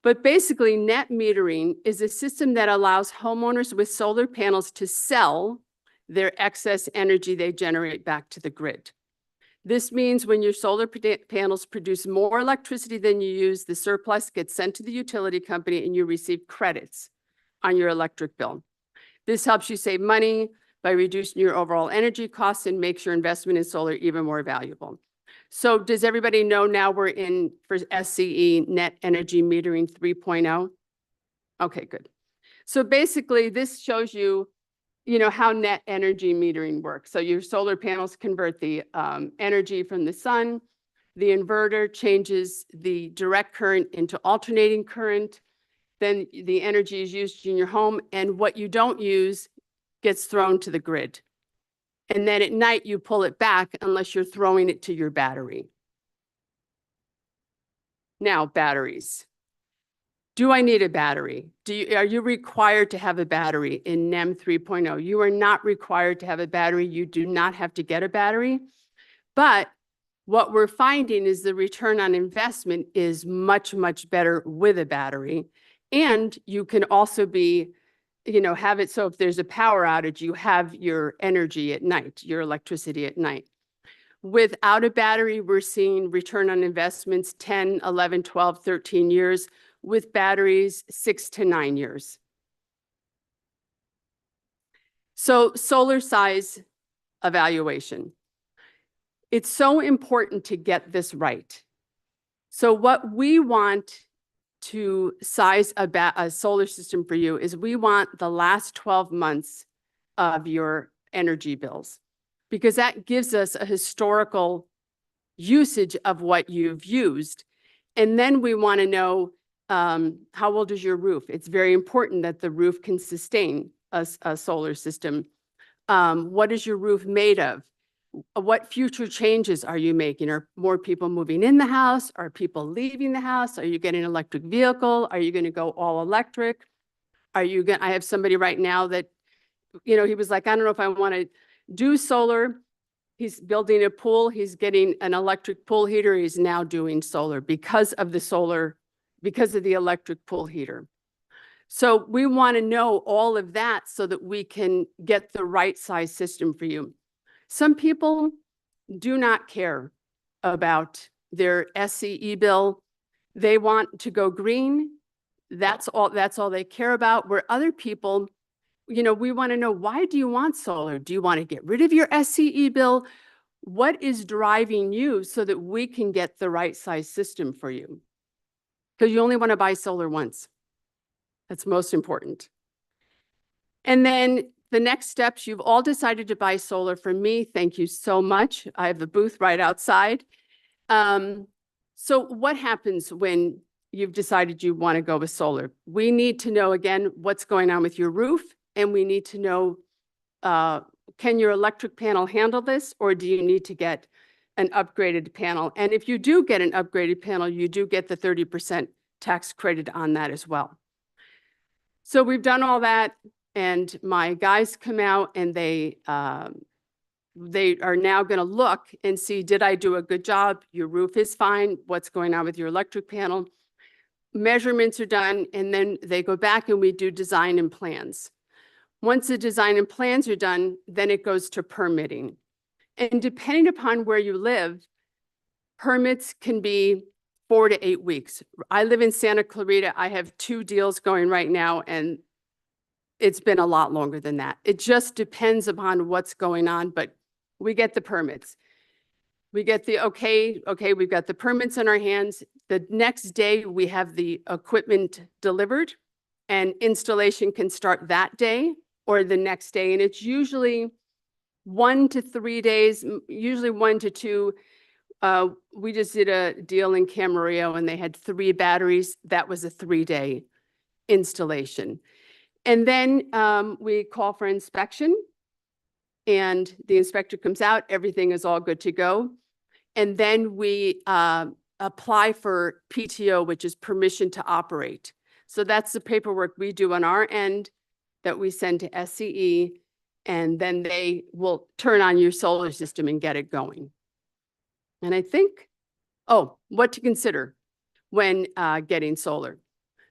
But basically, net metering is a system that allows homeowners with solar panels to sell their excess energy they generate back to the grid. This means when your solar panels produce more electricity than you use, the surplus gets sent to the utility company and you receive credits on your electric bill. This helps you save money by reducing your overall energy costs and makes your investment in solar even more valuable. So does everybody know now we're in for SCE, Net Energy Metering 3.0? Okay, good. So basically this shows you, how net energy metering works. So your solar panels convert the energy from the sun. The inverter changes the direct current into alternating current. Then the energy is used in your home, and what you don't use gets thrown to the grid. And then at night you pull it back unless you're throwing it to your battery. Now, batteries. Do I need a battery? Are you required to have a battery in NEM 3.0? You are not required to have a battery. You do not have to get a battery. But what we're finding is the return on investment is much, much better with a battery. And you can also have it so if there's a power outage, you have your energy at night, your electricity at night. Without a battery, we're seeing return on investments 10, 11, 12, 13 years. With batteries, 6 to 9 years. So solar size evaluation. It's so important to get this right. So what we want to size a solar system for you is we want the last 12 months of your energy bills, because that gives us a historical usage of what you've used. And then we want to know how old is your roof? It's very important that the roof can sustain a solar system. What is your roof made of? What future changes are you making? Are more people moving in the house? Are people leaving the house? Are you getting an electric vehicle? Are you going to go all electric? I have somebody right now that, he was like, I don't know if I want to do solar. He's building a pool. He's getting an electric pool heater. He's now doing solar because of the electric pool heater. So we want to know all of that so that we can get the right size system for you. Some people do not care about their SCE bill. They want to go green. That's all they care about. Where other people, we want to know, why do you want solar? Do you want to get rid of your SCE bill? What is driving you so that we can get the right size system for you? because you only want to buy solar once. That's most important. And then the next steps, you've all decided to buy solar from me. Thank you so much. I have the booth right outside. So what happens when you've decided you want to go with solar? We need to know, again, what's going on with your roof, and we need to know, can your electric panel handle this, or do you need to get an upgraded panel? And if you do get an upgraded panel, you do get the 30% tax credit on that as well. So we've done all that, and my guys come out and they are now going to look and see, did I do a good job? Your roof is fine. What's going on with your electric panel? Measurements are done, and then they go back and we do design and plans. Once the design and plans are done, then it goes to permitting. And depending upon where you live, permits can be 4 to 8 weeks. I live in Santa Clarita. I have 2 deals going right now, and it's been a lot longer than that. It just depends upon what's going on, but we get the permits. We get the okay, we've got the permits in our hands. The next day, we have the equipment delivered, and installation can start that day or the next day. And it's usually 1 to 3 days, usually 1 to 2. We just did a deal in Camarillo, and they had 3 batteries. That was a 3-day installation. And then we call for inspection, and the inspector comes out, everything is all good to go. And then we apply for PTO, which is permission to operate. So that's the paperwork we do on our end that we send to SCE, and then they will turn on your solar system and get it going. And I think, what to consider when getting solar.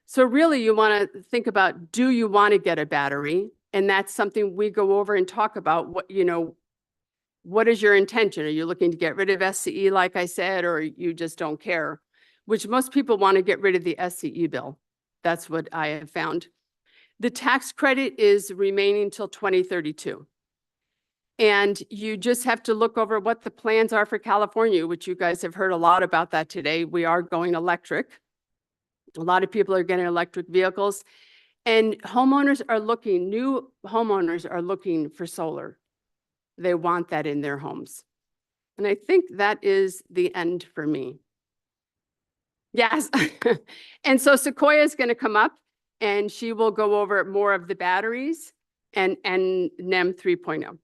So really you want to think about, do you want to get a battery? And that's something we go over and talk about. What is your intention? Are you looking to get rid of SCE, like I said, or you just don't care? Which most people want to get rid of the SCE bill. That's what I have found. The tax credit is remaining till 2032. And you just have to look over what the plans are for California, which you guys have heard a lot about that today. We are going electric. A lot of people are getting electric vehicles, and new homeowners are looking for solar. They want that in their homes. And I think that is the end for me. Yes. And so Sequoia is going to come up, and she will go over more of the batteries and NEM 3.0.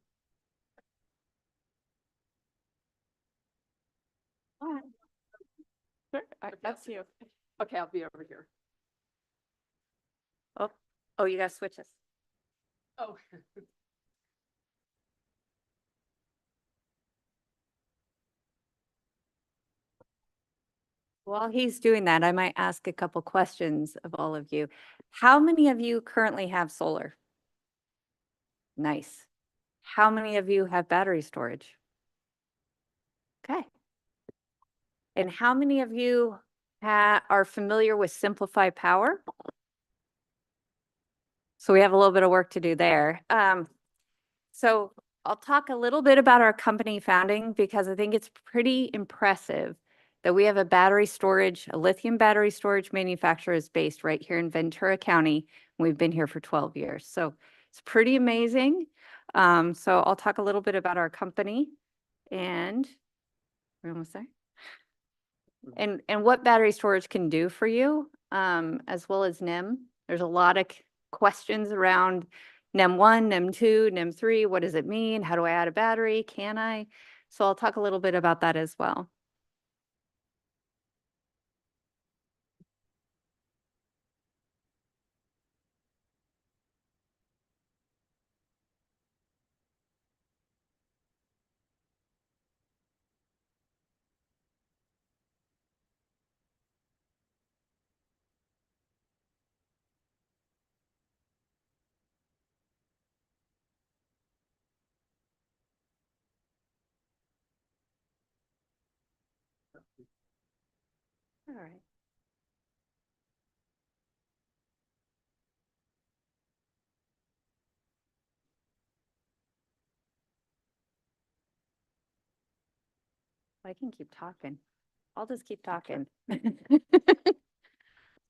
Sure, that's you. Okay, I'll be over here. Oh, you got to switch us. Oh. While he's doing that, I might ask a couple questions of all of you. How many of you currently have solar? Nice. How many of you have battery storage? Okay. And how many of you are familiar with Simplify Power? So we have a little bit of work to do there. So I'll talk a little bit about our company founding, because I think it's pretty impressive that we have a lithium battery storage manufacturer is based right here in Ventura County. We've been here for 12 years. So it's pretty amazing. So I'll talk a little bit about our company, and we're almost there. And what battery storage can do for you, as well as NEM. There's a lot of questions around NEM 1, NEM 2, NEM 3. What does it mean? How do I add a battery? Can I? So I'll talk a little bit about that as well. All right. I can keep talking. I'll just keep talking.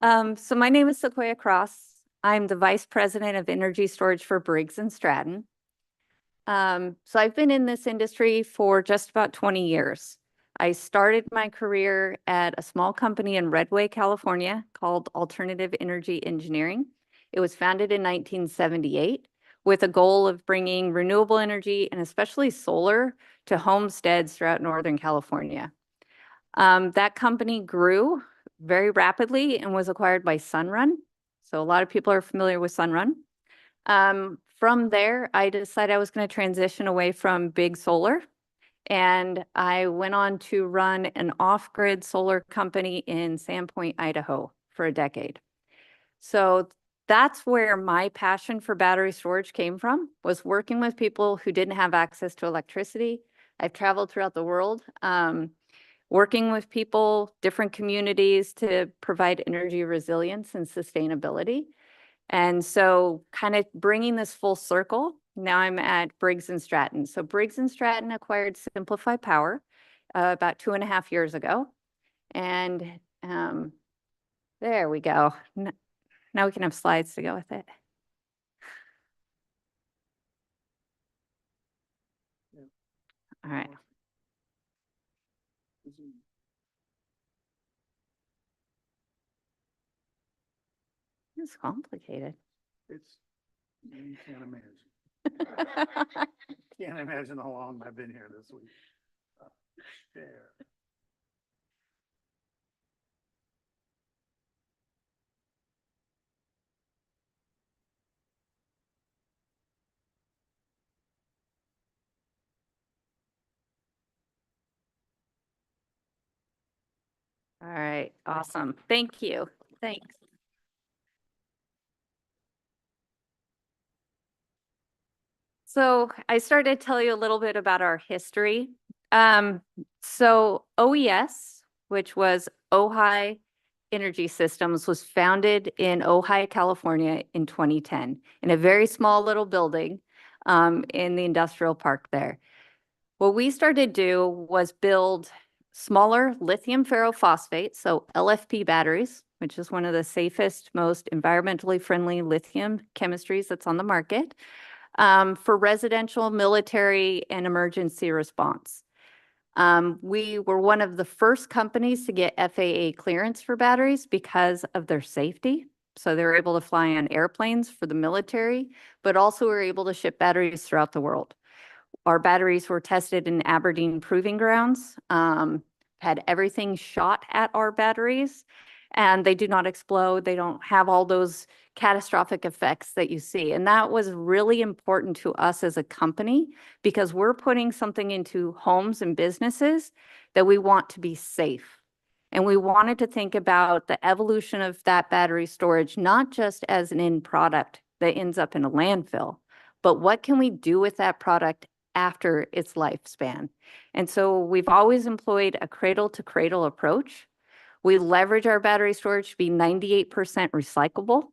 So my name is Sequoia Cross. I'm the Vice President of Energy Storage for Briggs and Stratton. So I've been in this industry for just about 20 years. I started my career at a small company in Redway, California called Alternative Energy Engineering. It was founded in 1978 with a goal of bringing renewable energy and especially solar to homesteads throughout Northern California. That company grew very rapidly and was acquired by Sunrun. So a lot of people are familiar with Sunrun. From there, I decided I was going to transition away from big solar. And I went on to run an off-grid solar company in Sandpoint, Idaho for a decade. So that's where my passion for battery storage came from, was working with people who didn't have access to electricity. I've traveled throughout the world, working with people, different communities to provide energy resilience and sustainability. And so kind of bringing this full circle, now I'm at Briggs and Stratton. So Briggs and Stratton acquired Simplify Power about 2.5 years ago. And there we go. Now we can have slides to go with it. All right. It's complicated. You can't imagine. Can't imagine how long I've been here this week. There. All right, awesome. Thank you. Thanks. So I started to tell you a little bit about our history. So OES, which was Ojai Energy Systems, was founded in Ojai, California in 2010 in a very small little building in the industrial park there. What we started to do was build smaller lithium ferrophosphate, so LFP batteries, which is one of the safest, most environmentally friendly lithium chemistries that's on the market, for residential, military, and emergency response. We were one of the first companies to get FAA clearance for batteries because of their safety. So they were able to fly on airplanes for the military, but also were able to ship batteries throughout the world. Our batteries were tested in Aberdeen Proving Grounds, had everything shot at our batteries, and they do not explode. They don't have all those catastrophic effects that you see. And that was really important to us as a company because we're putting something into homes and businesses that we want to be safe. And we wanted to think about the evolution of that battery storage, not just as an end product that ends up in a landfill, but what can we do with that product after its lifespan? And so we've always employed a cradle to cradle approach. We leverage our battery storage to be 98% recyclable.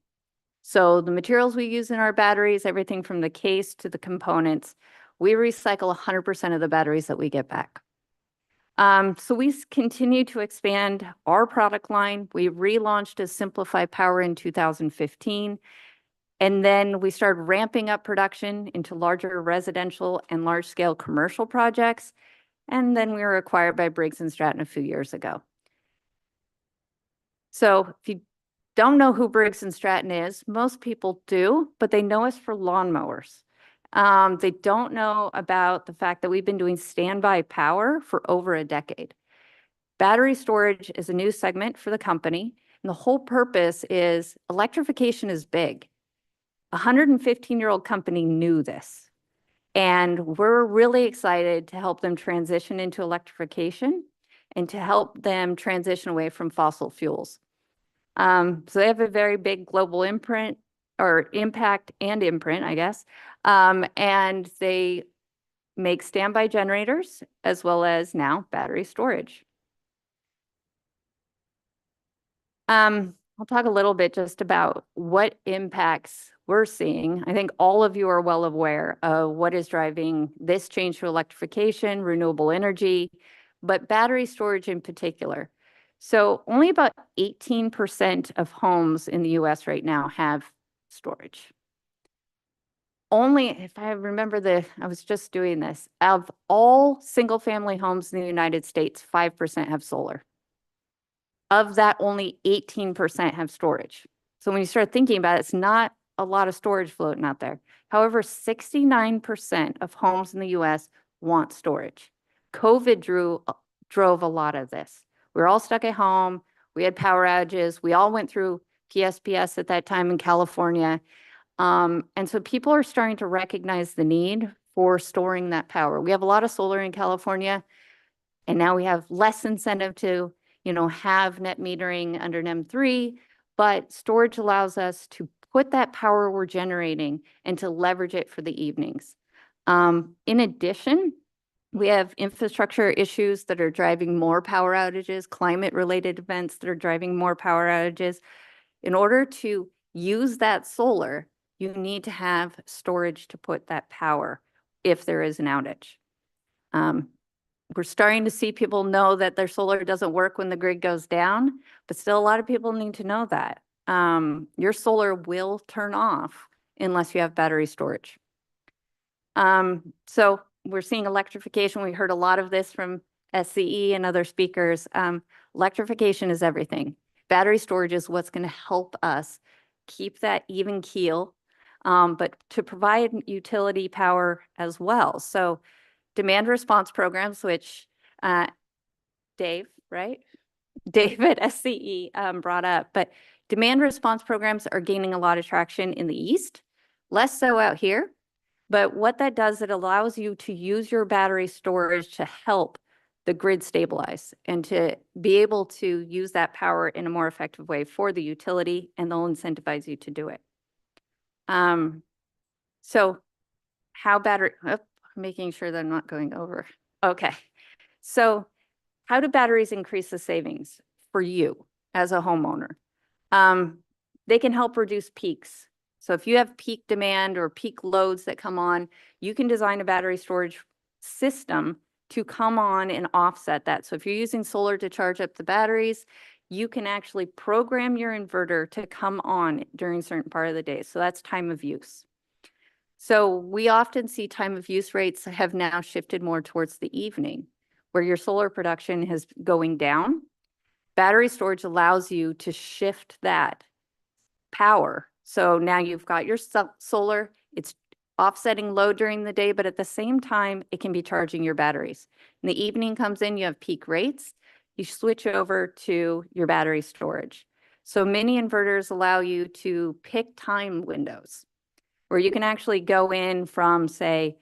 So the materials we use in our batteries, everything from the case to the components, we recycle 100% of the batteries that we get back. So we continue to expand our product line. We relaunched as Simplify Power in 2015. And then we started ramping up production into larger residential and large-scale commercial projects. And then we were acquired by Briggs and Stratton a few years ago. So if you don't know who Briggs and Stratton is, most people do, but they know us for lawnmowers. They don't know about the fact that we've been doing standby power for over a decade. Battery storage is a new segment for the company, and the whole purpose is electrification is big. A 115-year-old company knew this, and we're really excited to help them transition into electrification and to help them transition away from fossil fuels. So they have a very big global impact, I guess. And they make standby generators as well as now battery storage. I'll talk a little bit just about what impacts we're seeing. I think all of you are well aware of what is driving this change to electrification, renewable energy, but battery storage in particular. So only about 18% of homes in the US right now have storage. Only, if I remember I was just doing this, of all single-family homes in the United States, 5% have solar. Of that, only 18% have storage. So when you start thinking about it, it's not a lot of storage floating out there. However, 69% of homes in the US want storage. COVID drove a lot of this. We were all stuck at home. We had power outages. We all went through PSPS at that time in California. And so people are starting to recognize the need for storing that power. We have a lot of solar in California, and now we have less incentive to, have net metering under NEM 3, but storage allows us to put that power we're generating and to leverage it for the evenings. In addition, we have infrastructure issues that are driving more power outages, climate-related events that are driving more power outages. In order to use that solar, you need to have storage to put that power if there is an outage. We're starting to see people know that their solar doesn't work when the grid goes down, but still a lot of people need to know that. Your solar will turn off unless you have battery storage. So we're seeing electrification. We heard a lot of this from SCE and other speakers. Electrification is everything. Battery storage is what's going to help us keep that even keel, but to provide utility power as well. So demand response programs, which Dave, right? Dave at SCE brought up, but demand response programs are gaining a lot of traction in the East, less so out here. But what that does, it allows you to use your battery storage to help the grid stabilize and to be able to use that power in a more effective way for the utility, and they'll incentivize you to do it. So how making sure that I'm not going over. Okay. So how do batteries increase the savings for you as a homeowner? They can help reduce peaks. So if you have peak demand or peak loads that come on, you can design a battery storage system to come on and offset that. So if you're using solar to charge up the batteries, you can actually program your inverter to come on during a certain part of the day. So that's time of use. So we often see time of use rates have now shifted more towards the evening, where your solar production is going down. Battery storage allows you to shift that power. So now you've got your solar, it's offsetting load during the day, but at the same time, it can be charging your batteries. In the evening comes in, you have peak rates, you switch over to your battery storage. So many inverters allow you to pick time windows where you can actually go in from, say,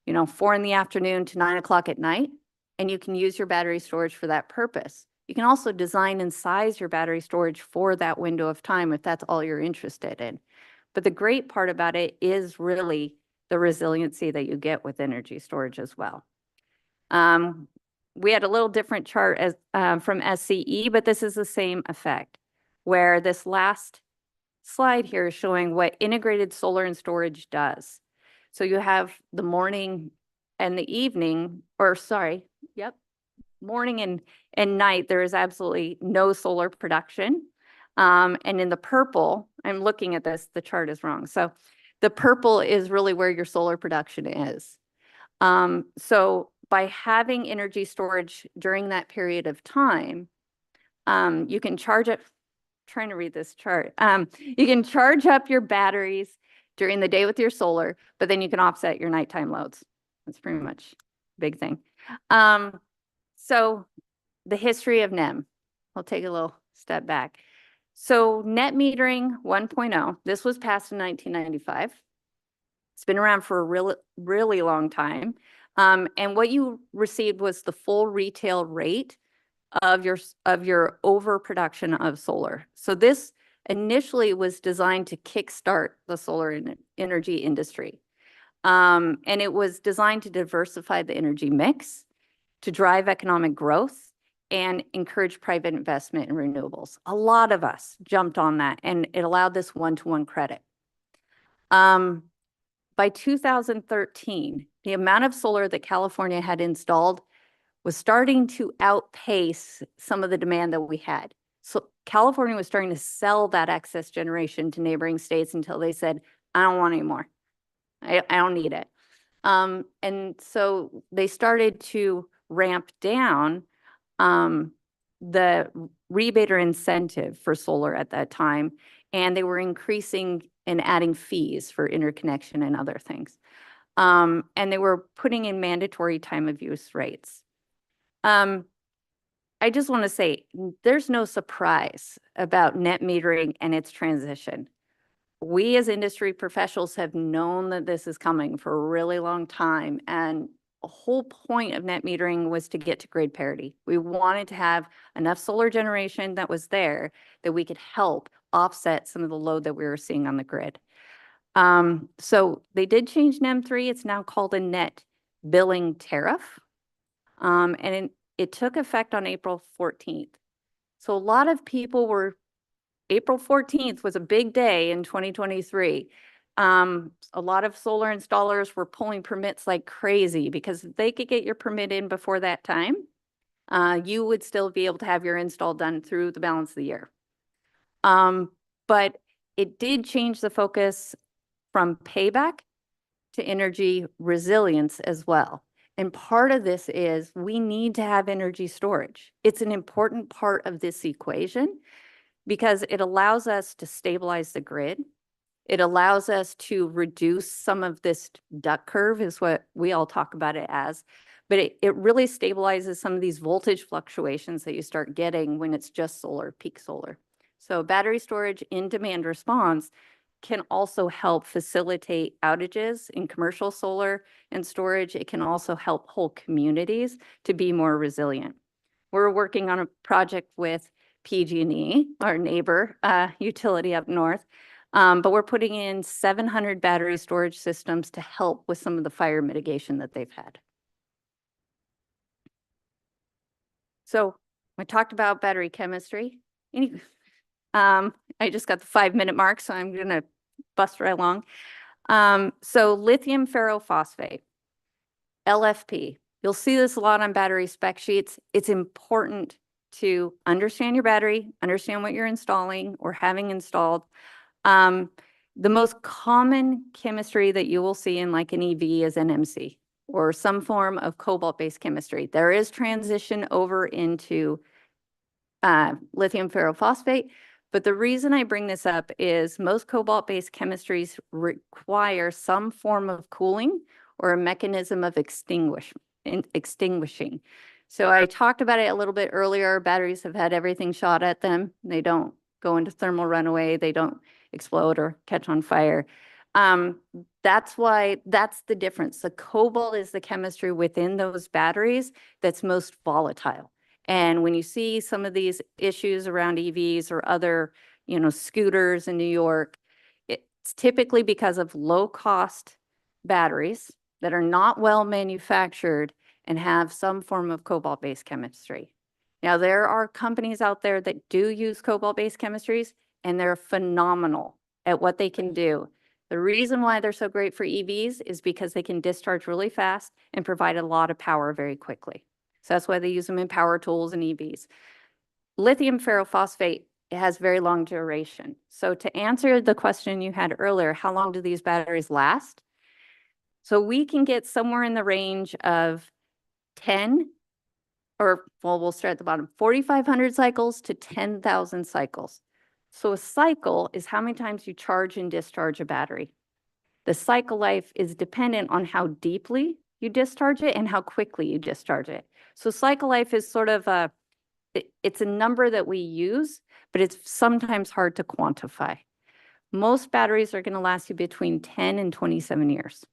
4 in the afternoon to 9 o'clock at night, and you can use your battery storage for that purpose. You can also design and size your battery storage for that window of time if that's all you're interested in. But the great part about it is really the resiliency that you get with energy storage as well. We had a little different chart as from SCE, but this is the same effect, where this last slide here is showing what integrated solar and storage does. So you have the morning and the evening, morning and night, there is absolutely no solar production. And in the purple, I'm looking at this, the chart is wrong. So the purple is really where your solar production is. So by having energy storage during that period of time, you can charge it. Trying to read this chart. You can charge up your batteries during the day with your solar, but then you can offset your nighttime loads. That's pretty much a big thing. So the history of NEM, I'll take a little step back. So net metering 1.0, this was passed in 1995. It's been around for a really long time. And what you received was the full retail rate of your overproduction of solar. So this initially was designed to kickstart the solar energy industry. And it was designed to diversify the energy mix, to drive economic growth, and encourage private investment in renewables. A lot of us jumped on that, and it allowed this one-to-one credit. By 2013, the amount of solar that California had installed was starting to outpace some of the demand that we had. So California was starting to sell that excess generation to neighboring states until they said, I don't want any more. I don't need it. And so they started to ramp down the rebate or incentive for solar at that time, and they were increasing and adding fees for interconnection and other things. And they were putting in mandatory time of use rates. I just want to say, there's no surprise about net metering and its transition. We as industry professionals have known that this is coming for a really long time, and a whole point of net metering was to get to grid parity. We wanted to have enough solar generation that was there that we could help offset some of the load that we were seeing on the grid. So they did change NEM 3. It's now called a net billing tariff. And it took effect on April 14th. So a lot of people were, April 14th was a big day in 2023. A lot of solar installers were pulling permits like crazy because if they could get your permit in before that time, you would still be able to have your install done through the balance of the year. But it did change the focus from payback to energy resilience as well. And part of this is we need to have energy storage. It's an important part of this equation because it allows us to stabilize the grid. It allows us to reduce some of this duck curve is what we all talk about it as, but it really stabilizes some of these voltage fluctuations that you start getting when it's just solar, peak solar. So battery storage in demand response can also help facilitate outages in commercial solar and storage. It can also help whole communities to be more resilient. We're working on a project with PG&E, our neighbor utility up north, but we're putting in 700 battery storage systems to help with some of the fire mitigation that they've had. So I talked about battery chemistry. I just got the 5-minute mark, so I'm gonna bust right along. So lithium ferrophosphate, LFP. You'll see this a lot on battery spec sheets. It's important to understand your battery, understand what you're installing or having installed. The most common chemistry that you will see in like an EV is NMC or some form of cobalt-based chemistry. There is transition over into lithium ferrophosphate. But the reason I bring this up is most cobalt-based chemistries require some form of cooling or a mechanism of extinguishing. So I talked about it a little bit earlier. Batteries have had everything shot at them. They don't go into thermal runaway. They don't explode or catch on fire. That's the difference. The cobalt is the chemistry within those batteries that's most volatile. And when you see some of these issues around EVs or other, scooters in New York, it's typically because of low-cost batteries that are not well manufactured and have some form of cobalt-based chemistry. Now, there are companies out there that do use cobalt-based chemistries, and they're phenomenal at what they can do. The reason why they're so great for EVs is because they can discharge really fast and provide a lot of power very quickly. So that's why they use them in power tools and EVs. Lithium ferrophosphate has very long duration. So to answer the question you had earlier, how long do these batteries last? So we can get somewhere in the range of 10, we'll start at the bottom, 4,500 cycles to 10,000 cycles. So a cycle is how many times you charge and discharge a battery. The cycle life is dependent on how deeply you discharge it and how quickly you discharge it. So cycle life is sort of it's a number that we use, but it's sometimes hard to quantify. Most batteries are going to last you between 10 and 27 years.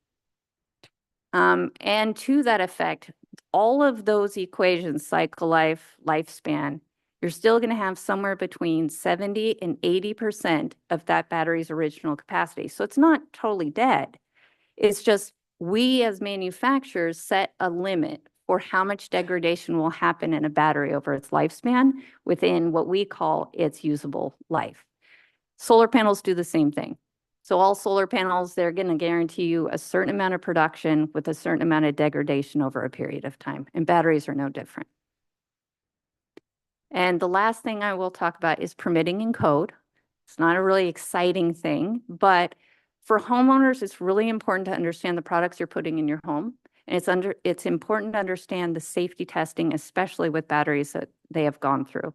And to that effect, all of those equations, cycle life, lifespan, you're still going to have somewhere between 70 and 80% of that battery's original capacity. So it's not totally dead. It's just we as manufacturers set a limit for how much degradation will happen in a battery over its lifespan within what we call its usable life. Solar panels do the same thing. So all solar panels, they're going to guarantee you a certain amount of production with a certain amount of degradation over a period of time, and batteries are no different. And the last thing I will talk about is permitting and code. It's not a really exciting thing, but for homeowners, it's really important to understand the products you're putting in your home. And it's important to understand the safety testing, especially with batteries that they have gone through.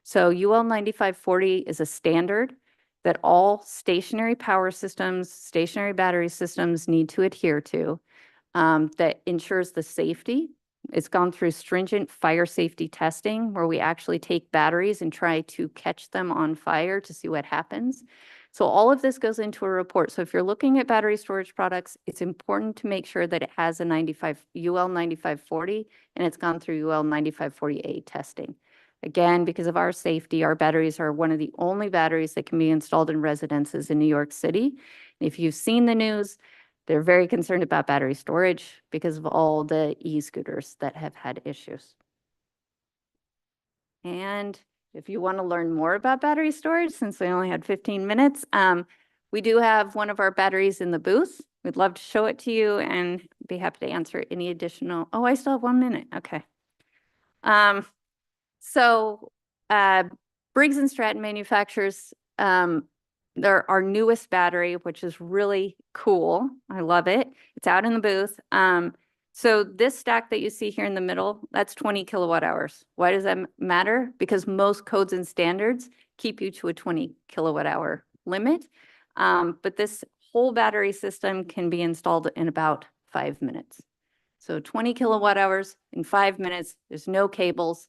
So UL 9540 is a standard that all stationary power systems, stationary battery systems need to adhere to, that ensures the safety. It's gone through stringent fire safety testing where we actually take batteries and try to catch them on fire to see what happens. So all of this goes into a report. So if you're looking at battery storage products, it's important to make sure that it has a UL 9540 and it's gone through UL 9540A testing. Again, because of our safety, our batteries are one of the only batteries that can be installed in residences in New York City. If you've seen the news, they're very concerned about battery storage because of all the e-scooters that have had issues. And if you want to learn more about battery storage, since we only had 15 minutes, we do have one of our batteries in the booth. We'd love to show it to you and be happy to answer any additional. Oh, I still have 1 minute. Okay. So Briggs and Stratton manufactures our newest battery, which is really cool. I love it. It's out in the booth. So this stack that you see here in the middle, that's 20 kilowatt hours. Why does that matter? Because most codes and standards keep you to a 20 kilowatt hour limit. But this whole battery system can be installed in about 5 minutes. So 20 kilowatt hours in 5 minutes. There's no cables,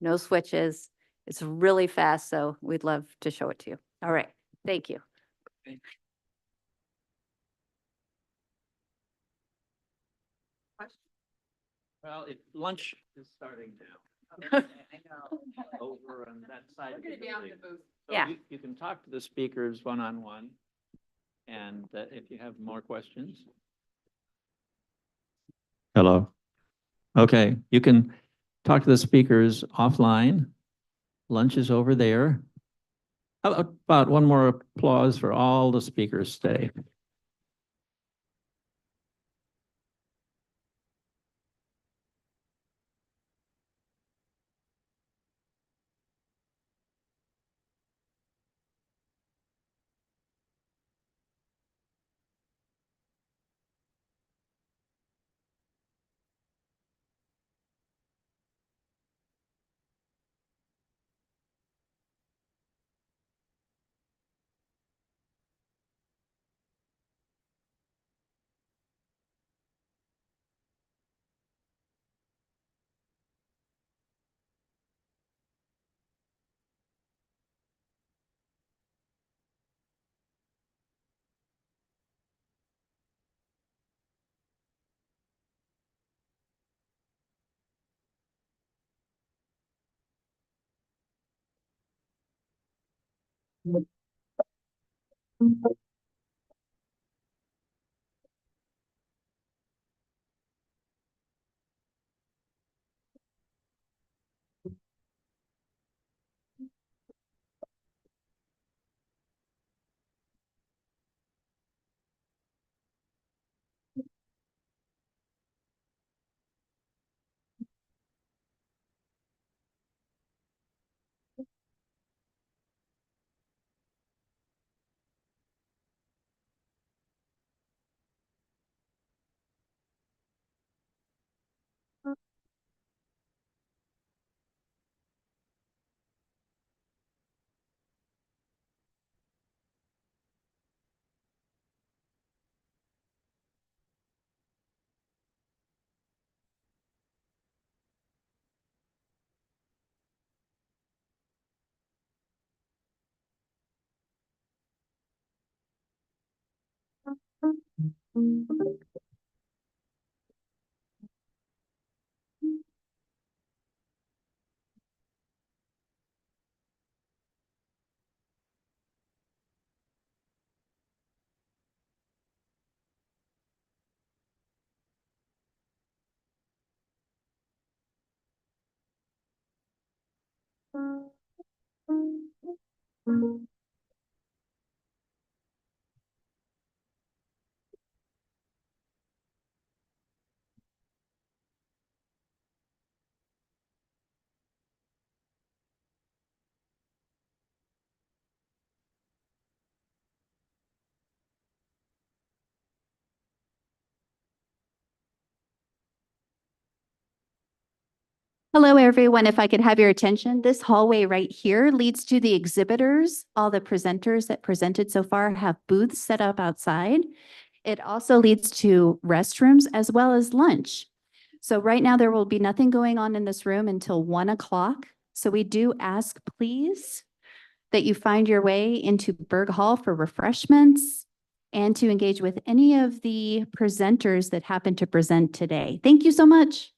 no switches. It's really fast, so we'd love to show it to you. All right, thank you. Well, lunch is starting now. I know. Over on that side. We're going to be out in the booth. So Yeah. You can talk to the speakers one-on-one, and if you have more questions. Hello. Okay, you can talk to the speakers offline. Lunch is over there. How about one more applause for all the speakers today? Hello, everyone. If I could have your attention, this hallway right here leads to the exhibitors. All the presenters that presented so far have booths set up outside. It also leads to restrooms as well as lunch. So right now there will be nothing going on in this room until 1 o'clock. So we do ask, please, that you find your way into Berg Hall for refreshments and to engage with any of the presenters that happen to present today. Thank you so much.